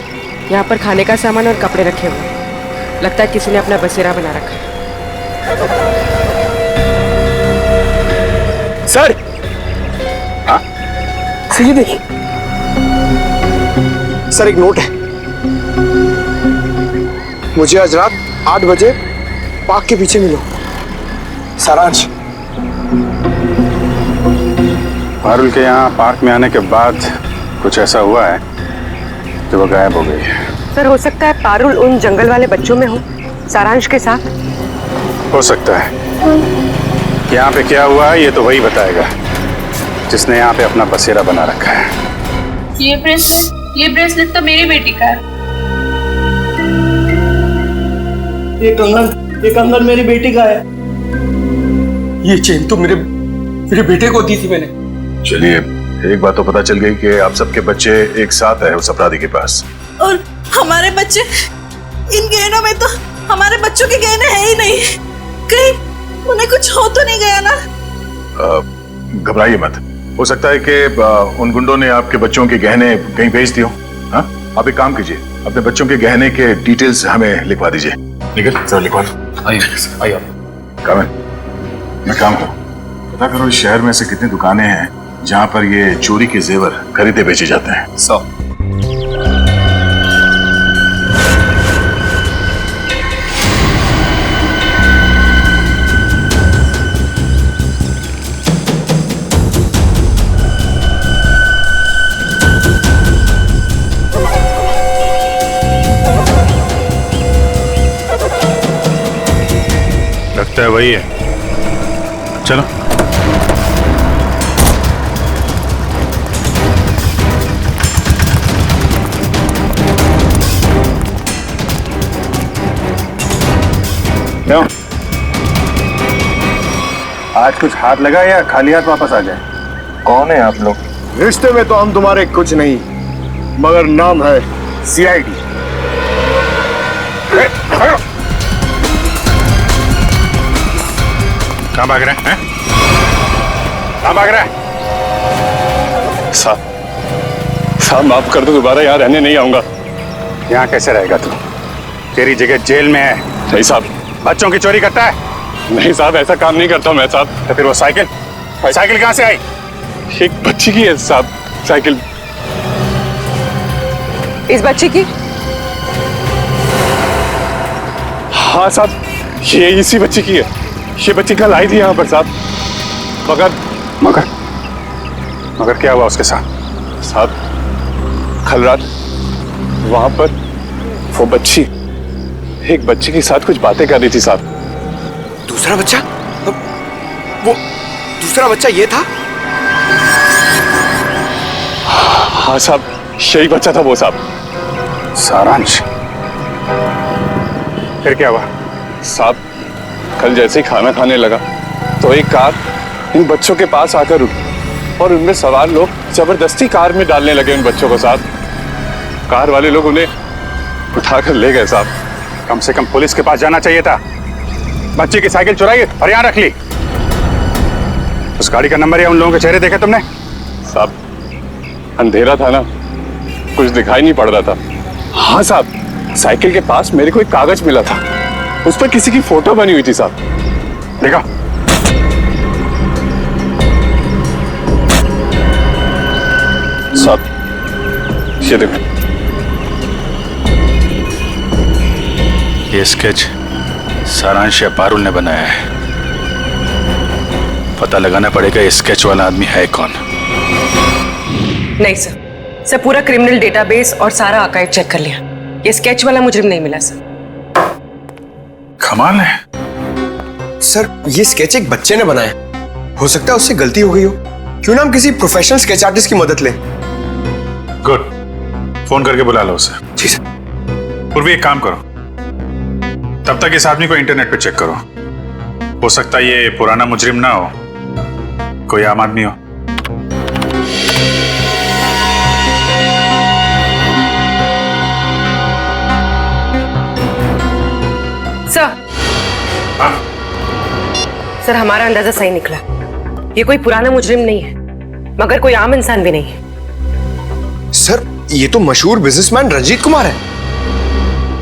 यहाँ पर खाने का सामान और कपड़े रखे हुए हैं। लगता है किसी ने अपना बसेरा बना रखा है। सर। हाँ? सर ये देखिए, सर एक नोट है। मुझे आज रात 8 बजे पार्क के पीछे मिलो, सारांश। पारुल के यहाँ पार्क में आने के बाद कुछ ऐसा हुआ है कि वो गायब हो गई है। सर हो सकता है पारुल उन जंगल वाले बच्चों में हो, सारांश के साथ। हो सकता है। यहाँ पे क्या हुआ है ये तो वही बताएगा जिसने यहाँ पे अपना बसेरा बना रखा है। ये ब्रेसलेट तो मेरी बेटी का है। ये कंगन मेरी बेटी का है। ये चेन तो मेरे बेटे को दी थी मैंने। चलिए, एक बात तो पता चल गई कि आप सबके बच्चे एक साथ है उस अपराधी के पास। और हमारे बच्चे, इन गहनों में तो हमारे बच्चों के गहने हैं ही नहीं। कहीं उन्हें कुछ हो तो नहीं गया ना? घबराइए मत, हो सकता है कि उन गुंडों ने आपके बच्चों के गहने कहीं भेज दिए हो। हाँ, आप एक काम कीजिए, अपने बच्चों के गहने के डिटेल्स हमें लिखवा दीजिए। निकल सर, लिखवा दो। आइए कामन, मैं काम करूँ, पता करो इस शहर में से कितनी दुकानें हैं जहाँ पर ये चोरी के जेवर खरीदे बेचे जाते हैं। 100। लगता है वही है, चलो। क्यों? आज कुछ हाथ लगा या खाली हाथ वापस आ जाए? कौन है आप लोग? रिश्ते में तो हम तुम्हारे कुछ नहीं, मगर नाम है CID। कहाँ भाग रहे हैं? कहाँ भाग रहे हैं? साहब माफ कर दो, दोबारा यहाँ रहने नहीं आऊंगा। यहाँ कैसे रहेगा तू? तेरी जगह जेल में है। नहीं साहब। बच्चों की चोरी करता है? नहीं साहब, ऐसा काम नहीं करता मैं साहब। तो फिर वो साइकिल कहाँ से आई? एक बच्ची की है साहब साइकिल। इस बच्चे की? हाँ साहब, ये इसी बच्ची की है। ये बच्ची कल आई थी यहाँ पर साहब। मगर क्या हुआ उसके साथ? साहब कल रात वहां पर वो बच्ची एक बच्चे के साथ कुछ बातें कर रही थी साहब। दूसरा बच्चा? वो दूसरा बच्चा ये था? हाँ साहब, यही बच्चा था वो साहब। सारांश? फिर क्या हुआ? साहब कल जैसे ही खाना खाने लगा तो एक कार इन बच्चों के पास आकर रुकी और उनमें सवार लोग जबरदस्ती कार में डालने लगे उन बच्चों को साहब। कार वाले लोग उन्हें उठाकर ले गए साहब। कम से कम पुलिस के पास जाना चाहिए था। बच्चे की साइकिल चुराई और यहाँ रख ली। उस गाड़ी का नंबर या उन लोगों के चेहरे देखे तुमने? साहब अंधेरा था ना, कुछ दिखाई नहीं पड़ रहा था। हाँ साहब, साइकिल के पास मेरे को एक कागज मिला था, उस पर किसी की फोटो बनी हुई थी साहब। देखा? साहब ये देखो, ये स्केच सारांश या पारुल ने बनाया है। पता लगाना पड़ेगा ये स्केच वाला आदमी है कौन। नहीं सर पूरा क्रिमिनल डेटाबेस और सारा आर्काइव चेक कर लिया। ये स्केच वाला मुजरिम नहीं मिला सर। कमाल है। सर ये स्केच एक बच्चे ने बनाया, हो सकता है उससे गलती हो गई हो। क्यों ना हम किसी प्रोफेशनल स्केच आर्टिस्ट की मदद लें। गुड, फोन करके बुला लो उसे। जी सर। पूर्वी एक काम करो, तब तक इस आदमी को इंटरनेट पे चेक करो। हो सकता है ये पुराना मुजरिम ना हो, कोई आम आदमी हो। सर हमारा अंदाजा सही निकला। ये कोई पुराना मुजरिम नहीं है, मगर कोई आम इंसान भी नहीं है। सर ये तो मशहूर बिजनेसमैन रंजीत कुमार है।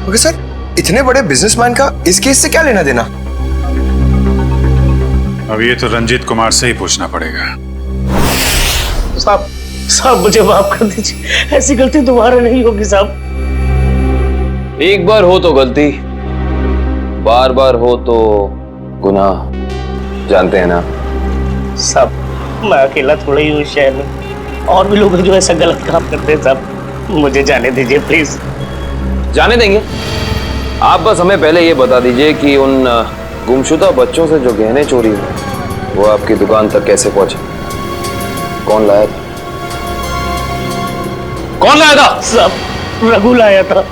मगर सर इतने बड़े बिजनेसमैन का इस केस से क्या लेना देना? अब ये तो रंजीत कुमार से ही पूछना पड़ेगा। साहब मुझे माफ कर दीजिए, ऐसी गलती दोबारा नहीं होगी साहब। एक बार हो तो गलती, बार बार हो तो गुनाह, जानते हैं ना साहब। मैं अकेला थोड़ा ही हूँ शहर में, और भी लोग हैं जो ऐसा गलत काम करते हैं साहब। मुझे जाने दीजिए प्लीज। जाने देंगे, आप बस हमें पहले ये बता दीजिए कि उन गुमशुदा बच्चों से जो गहने चोरी हुए वो आपकी दुकान तक कैसे पहुंचे? कौन लाया था? कौन लाया था? साहब रघु लाया था।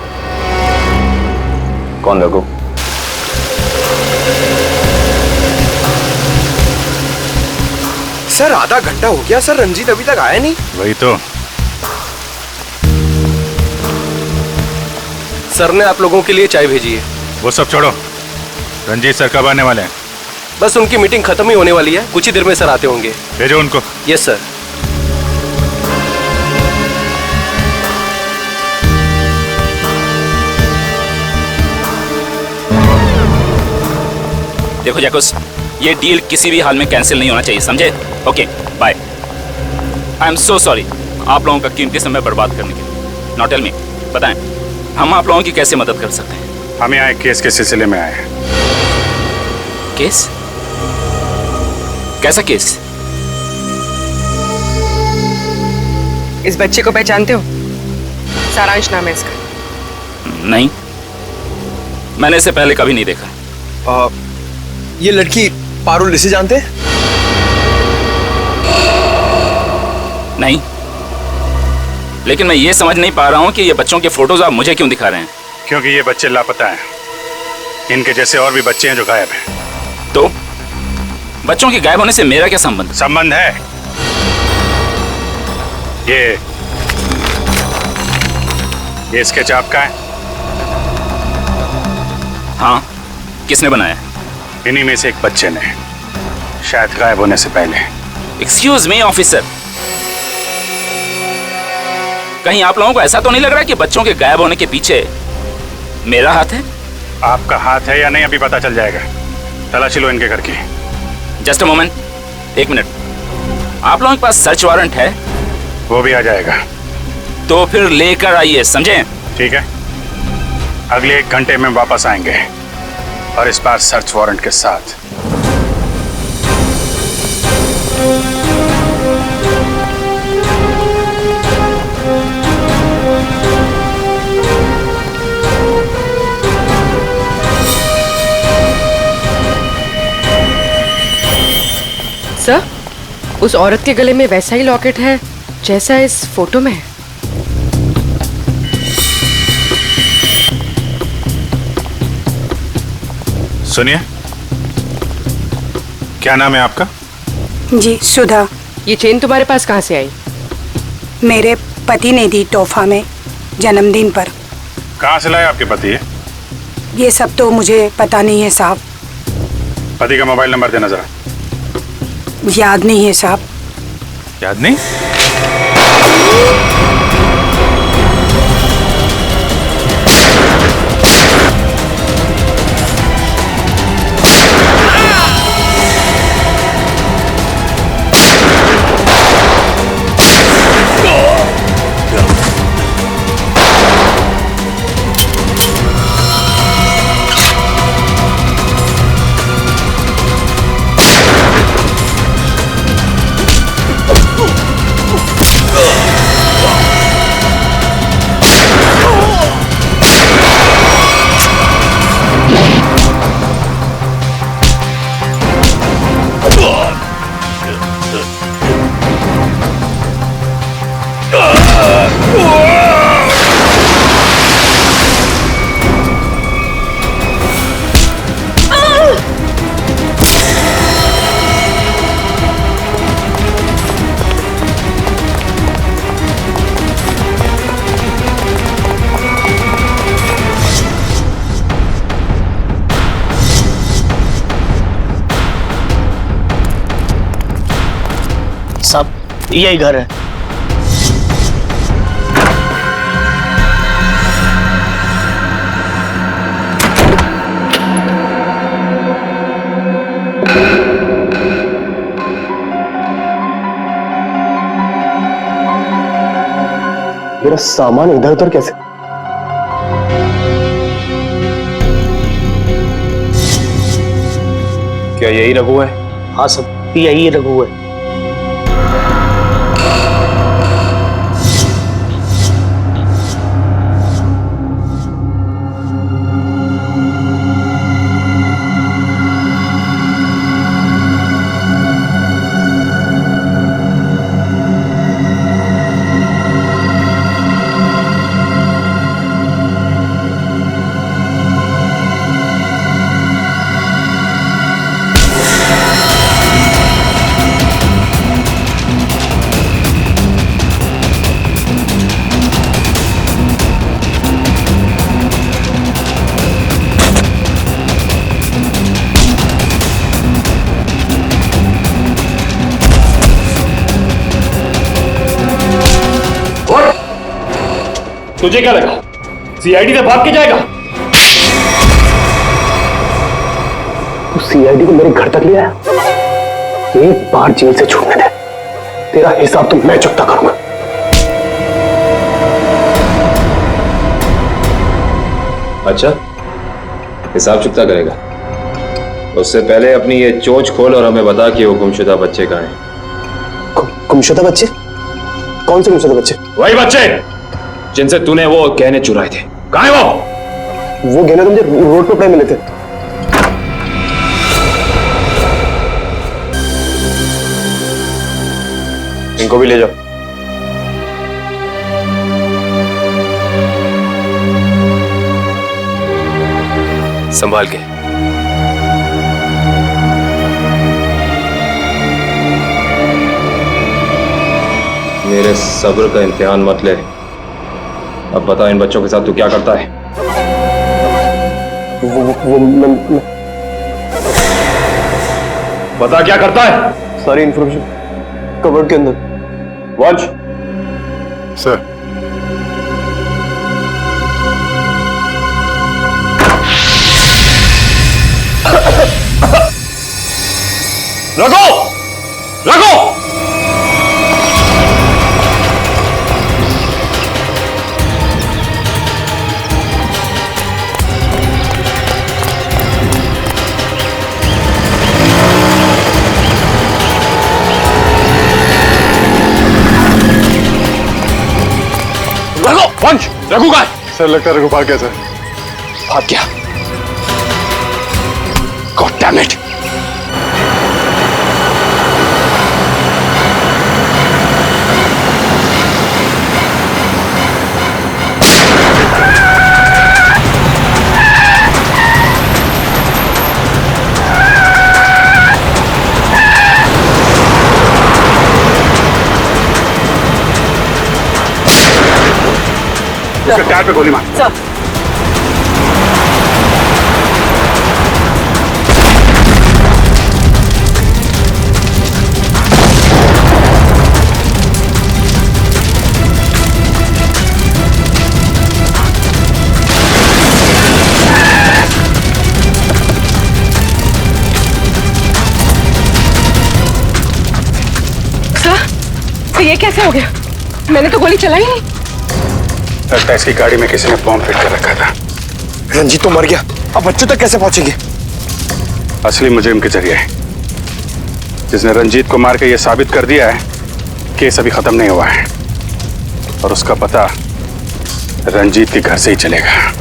कौन रघु? सर आधा घंटा हो गया सर, रंजीत अभी तक आया नहीं। वही तो। सर ने आप लोगों के लिए चाय भेजी है। वो सब छोड़ो, रंजीत सर कब आने वाले हैं? बस उनकी मीटिंग खत्म ही होने वाली है, कुछ ही देर में सर आते होंगे। भेजो उनको। Yes sir. देखो जैकुस, ये डील किसी भी हाल में कैंसिल नहीं होना चाहिए, समझे? Okay bye. I am so sorry आप लोगों का कीमती समय बर्बाद करने के लिए। नाउ टेल मी, बताएं हम आप लोगों की कैसे मदद कर सकते हैं? हम यहाँ एक केस के सिलसिले में आए हैं। केस? कैसा केस? इस बच्चे को पहचानते हो? सारांश नाम है इसका। नहीं, मैंने इसे पहले कभी नहीं देखा। ये लड़की पारुल, इसे जानते हैं? नहीं, लेकिन मैं ये समझ नहीं पा रहा हूँ कि ये बच्चों के फोटोज आप मुझे क्यों दिखा रहे हैं? क्योंकि ये बच्चे लापता हैं। इनके जैसे और भी बच्चे हैं जो गायब हैं। तो बच्चों के गायब होने से मेरा क्या संबंध? संबंध है। ये स्केच आपका है? हाँ, किसने बनाया? इन्हीं में से एक बच्चे ने, शायद गायब होने से पहले। एक्सक्यूज मी ऑफिसर, कहीं आप लोगों को ऐसा तो नहीं लग रहा कि बच्चों के गायब होने के पीछे मेरा हाथ है? आपका हाथ है या नहीं अभी पता चल जाएगा। तलाशी लो इनके घर की। Just a moment, 1 minute. आप लोगों के पास सर्च वारंट है? वो भी आ जाएगा। तो फिर लेकर आइए, समझे? ठीक है, अगले 1 घंटे में वापस आएंगे और इस बार सर्च वारंट के साथ। सर, उस औरत के गले में वैसा ही लॉकेट है जैसा इस फोटो में है। सुनिए, क्या नाम है आपका? जी, सुधा। ये चेन तुम्हारे पास कहाँ से आई? मेरे पति ने दी तोहफा में जन्मदिन पर। कहाँ से लाए आपके पति? ये सब तो मुझे पता नहीं है साहब। पति का मोबाइल नंबर देना जरा। याद नहीं है साहब। याद नहीं? साहब, यही घर है। मेरा सामान इधर उधर कैसे? क्या यही रघु है? हाँ सब, यही रघु है। तुझे क्या लगा सीआईडी से भाग के जाएगा? तू सीआईडी को मेरे घर तक ले आया? एक बार जेल से छूटने दे, तेरा हिसाब तो मैं चुकता करूंगा। अच्छा, हिसाब चुकता करेगा? उससे पहले अपनी ये चोंच खोल और हमें बता कि वो गुमशुदा बच्चे कहाँ हैं। गुमशुदा बच्चे? कौन से गुमशुदा बच्चे? वही बच्चे जिनसे तूने वो गहने चुराए थे। कहाँ है वो? वो गहने तो मुझे रोड पे पड़े मिले थे। इनको भी ले जाओ। संभाल के। मेरे सब्र का इम्तिहान मत ले। अब बता, इन बच्चों के साथ तू क्या करता है? मैं बता क्या करता है? सारी इंफॉर्मेशन कवर्ड के अंदर। Watch sir, Raghu! रघु! रघु! वंश! रघु कहाँ है? सर लगता है रघु भाग गया सर। भाग गया? God damn it! उसके टायर पे गोली मार। सर तो ये कैसे हो गया? मैंने तो गोली चलाई नहीं। लगता है इसकी गाड़ी में किसी ने बॉम्ब फिट कर रखा था। रंजीत तो मर गया, अब बच्चों तक कैसे पहुंचेंगे? असली मुजरिम के जरिए, जिसने रंजीत को मार के यह साबित कर दिया है केस अभी खत्म नहीं हुआ है और उसका पता रंजीत के घर से ही चलेगा।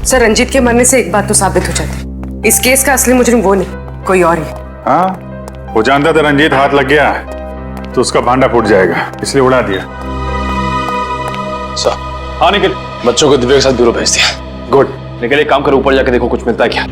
सर, रंजीत के मरने से एक बात तो साबित हो जाती, इस केस का असली मुजरिम वो नहीं, कोई और ही। हाँ, वो जानता था रंजीत हाथ लग गया तो उसका भांडा फूट जाएगा, इसलिए उड़ा दिया। सर, हाँ निखिल, बच्चों को दिव्या के साथ ब्यूरो भेज दिया। गुड। निखिल एक काम करो, ऊपर जाके देखो कुछ मिलता है क्या।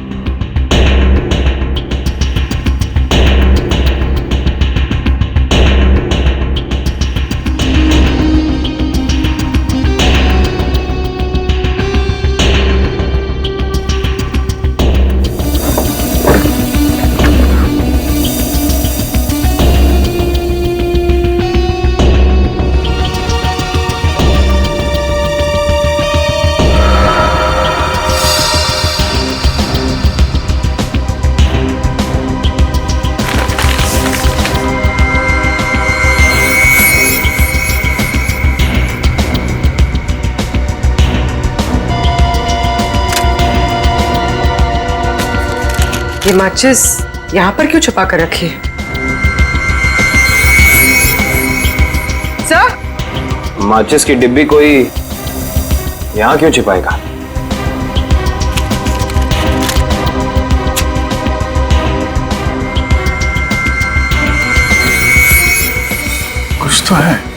ये माचिस यहाँ पर क्यों छुपा कर रखी है? सर, माचिस की डिब्बी कोई यहाँ क्यों छिपाएगा? कुछ तो है।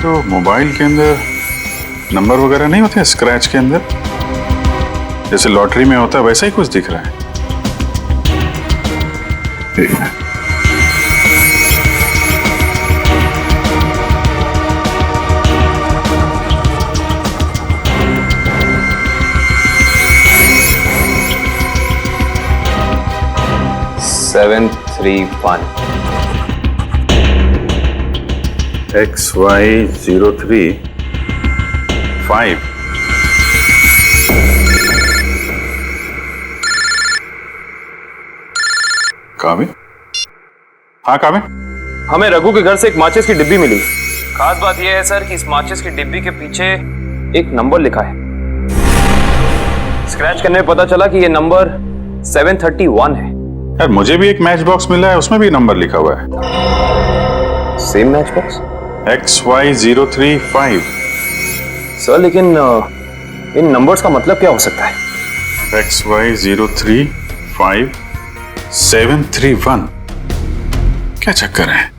तो मोबाइल के अंदर नंबर वगैरह नहीं होते स्क्रैच के अंदर, जैसे लॉटरी में होता है वैसा ही कुछ दिख रहा है। ठीक है। XY035 काबिल? हाँ काबिल? हमें रघु के घर से एक माचिस की डिब्बी मिली। खास बात यह है सर कि इस माचिस की डिब्बी के पीछे एक नंबर लिखा है। स्क्रैच करने में पता चला कि यह नंबर 731 है। यार मुझे भी एक मैच बॉक्स मिला है, उसमें भी नंबर लिखा हुआ है। Same match box? XY035। Sir लेकिन इन नंबर्स का मतलब क्या हो सकता है? XY035 731। क्या चक्कर है?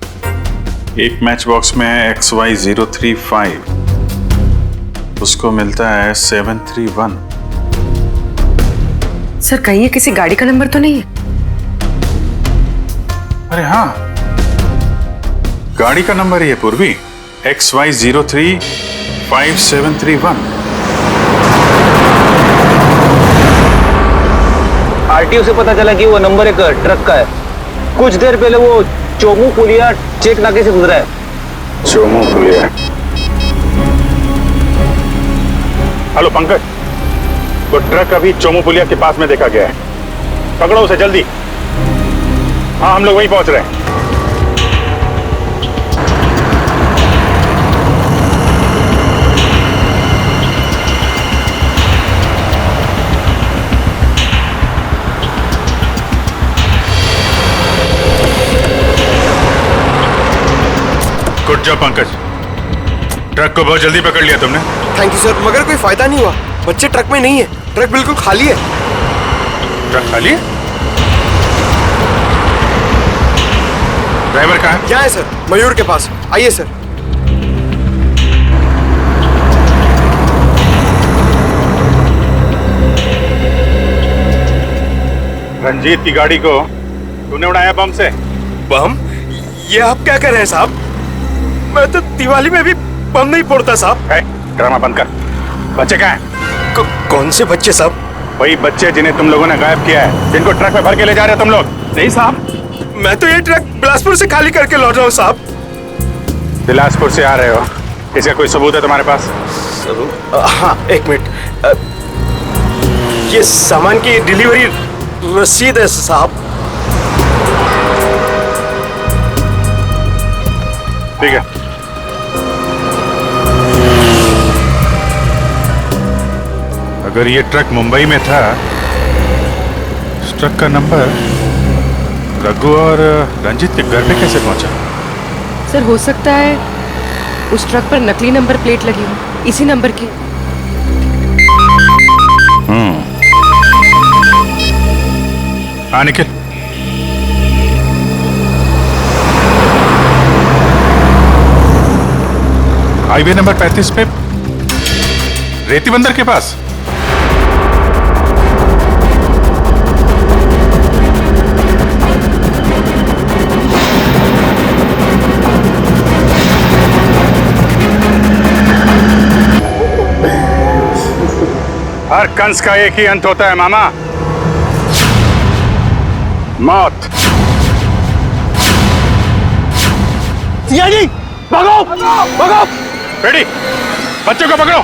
एक मैच बॉक्स में है XY035, उसको मिलता है 731। सर कहीं ये किसी गाड़ी का नंबर तो नहीं है? अरे हाँ, गाड़ी का नंबर ही है पूर्वी, XY035 आरटीओ से पता चला कि वो नंबर एक ट्रक का है। कुछ देर पहले वो चोमू पुलिया चेक नाके से गुजरा है। चोमू पुलिया? हेलो पंकज, वो ट्रक अभी चोमू पुलिया के पास में देखा गया है, पकड़ो उसे जल्दी। हाँ, हम लोग वहीं पहुंच रहे हैं। गुड जॉब पंकज, ट्रक को बहुत जल्दी पकड़ लिया तुमने। थैंक यू सर, मगर कोई फायदा नहीं हुआ। बच्चे ट्रक में नहीं है, ट्रक बिल्कुल खाली है। ट्रक खाली है? ड्राइवर कहाँ है? क्या है सर? मयूर के पास। आइए सर। रंजीत की गाड़ी को तूने उड़ाया बम से? बम? ये आप क्या कर रहे हैं साहब? मैं तो दिवाली में भी बम नहीं फोड़ता साहब। ड्रामा बंद कर। बच्चे कहाँ हैं? कौन से बच्चे साहब? वही बच्चे जिन्हें तुम लोगों ने गायब किया है, जिनको ट्रक में भर के ले जा रहे हो तुम लोग। नहीं साहब, मैं तो ये ट्रक बिलासपुर से खाली करके लौट रहा हूँ साहब। बिलासपुर से आ रहे हो? इसका कोई सबूत है तुम्हारे पास? हाँ, एक मिनट। ये सामान की डिलीवरी रसीद है साहब। ठीक है। अगर ये ट्रक मुंबई में था, इस ट्रक का नंबर रघु और रंजीत के घर पे कैसे पहुंचा? सर हो सकता है उस ट्रक पर नकली नंबर प्लेट लगी हो, इसी नंबर की। हाँ निखिल, हाईवे नंबर 35 पे रेती बंदर के पास। हर कंस का एक ही अंत होता है मामा, मौत। सीआईडी, भागो भागो। रेडी, बच्चों को पकड़ो।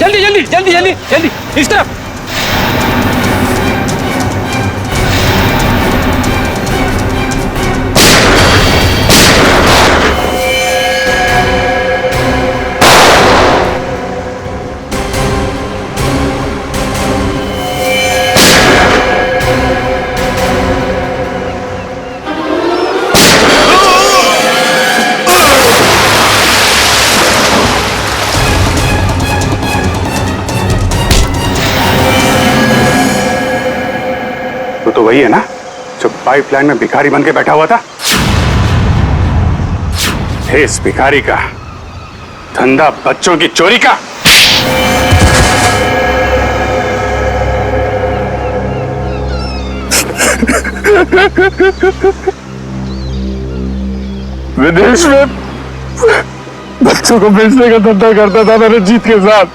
जल्दी जल्दी जल्दी जल्दी जल्दी, इस तरफ। तो वही है ना जो पाइपलाइन में भिखारी बन के बैठा हुआ था? इस भिखारी का धंधा बच्चों की चोरी का। विदेश में बच्चों को बेचने का धंधा करता था मैं रंजीत के साथ।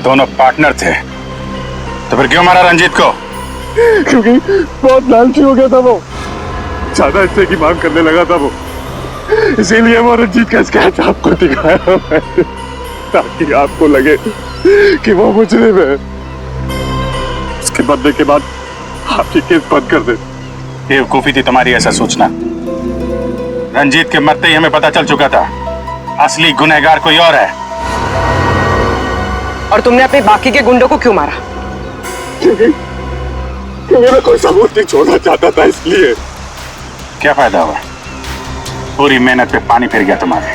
दोनों पार्टनर थे, तो फिर क्यों मारा रंजीत को? क्योंकि बहुत लालची हो गया था वो, ज्यादा हिस्से की मांग करने लगा था वो, इसीलिए वो रंजीत का स्केच आपको दिखाया मैंने, ताकि आपको लगे कि वो मुजरिम है। उसके बदले के बाद आपकी केस बंद कर दे। बेवकूफी थी तुम्हारी ऐसा सोचना। रंजीत के मरते ही हमें पता चल चुका था असली गुनहगार कोई और है। और तुमने अपने बाकी के गुंडों को क्यों मारा? क्योंकि मैं कोई सबूत नहीं छोड़ना चाहता था, इसलिए। क्या फायदा हुआ? पूरी मेहनत पे पानी फिर गया तुम्हारे।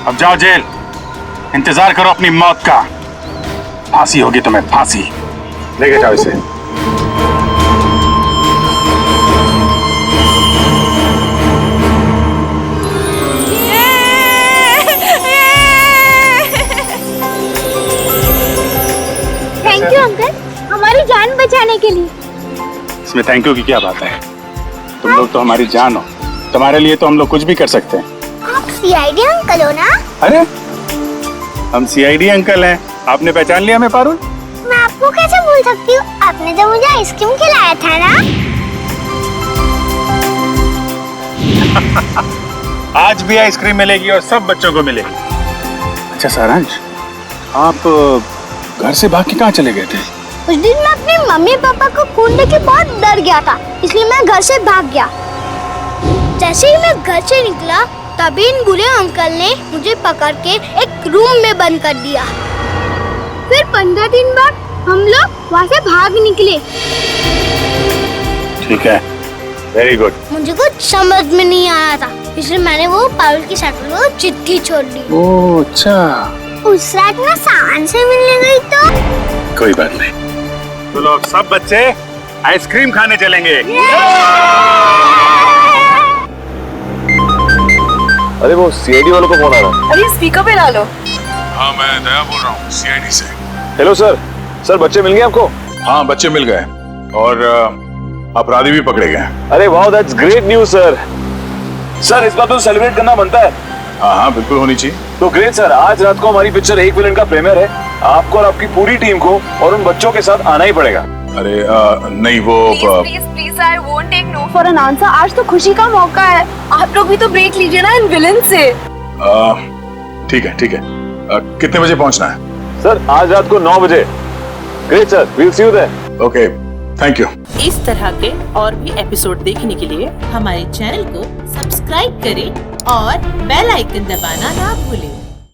अब जाओ जेल, इंतजार करो अपनी मौत का। फांसी होगी तुम्हें, फांसी। लेके जाओ इसे। थैंक यू अंकल, हमारी जान बचाने के लिए। इसमें थैंक यू की क्या बात है? तुम लोग तो हमारी जान हो, तुम्हारे लिए तो हम लोग कुछ भी कर सकते हैं। आप सीआईडी अंकल हो ना? अरे हम सीआईडी अंकल हैं, आपने पहचान लिया हमें पारुल? मैं आपको कैसे भूल सकती हूँ, आपने तो मुझे आइसक्रीम खिलाया था ना। आज भी आइसक्रीम मिलेगी और सब बच्चों को मिलेगी। अच्छा सारांश, आप घर से भाग के कहाँ चले गए थे? उस दिन मैं अपने मम्मी पापा को खून देख के बहुत डर गया था, इसलिए मैं घर से भाग गया। जैसे ही मैं घर से निकला तभी इन बुरे अंकल ने मुझे पकड़ के एक रूम में बंद कर दिया। फिर 15 दिन बाद हम लोग वहाँ से भाग निकले। ठीक है, वेरी गुड। मुझे कुछ समझ में नहीं आया था, इसलिए मैंने वो पारुल की साइकिल को चिट्ठी छोड़ दी। ओह अच्छा, उस रात मैं सावन से मिलने गई तो कोई बात नहीं। तो लोग सब बच्चे आइसक्रीम खाने चलेंगे। अरे वो सीआईडी वालों को फोन आ रहा है। अरे स्पीकर पे ला लो। हाँ, मैं दया बोल रहा हूँ सीआईडी से। हेलो सर, सर बच्चे मिल गए आपको? हाँ, बच्चे मिल गए और अपराधी भी पकड़े गए। अरे वाह, that's great news sir. Sir इस बात तो सेलिब्रेट करना बनता है। हाँ हाँ, बिल्कुल होनी चाहिए। तो ग्रेट सर, आज रात को हमारी पिक्चर एक विलन का प्रीमियर है। आपको और आपकी पूरी टीम को और उन बच्चों के साथ आना ही पड़ेगा। अरे नहीं, वो please I won't take no for an answer. आज तो खुशी का मौका है, आप लोग भी तो ब्रेक लीजिए ना इन विलन से। ठीक है ठीक है। कितने बजे पहुंचना है? सर आज रात को 9 बजे। Great sir, we will see you there. Okay, thank you. इस तरह के और भी एपिसोड देखने के लिए हमारे चैनल को सब्सक्राइब करें और बेल आइकन दबाना ना भूलें।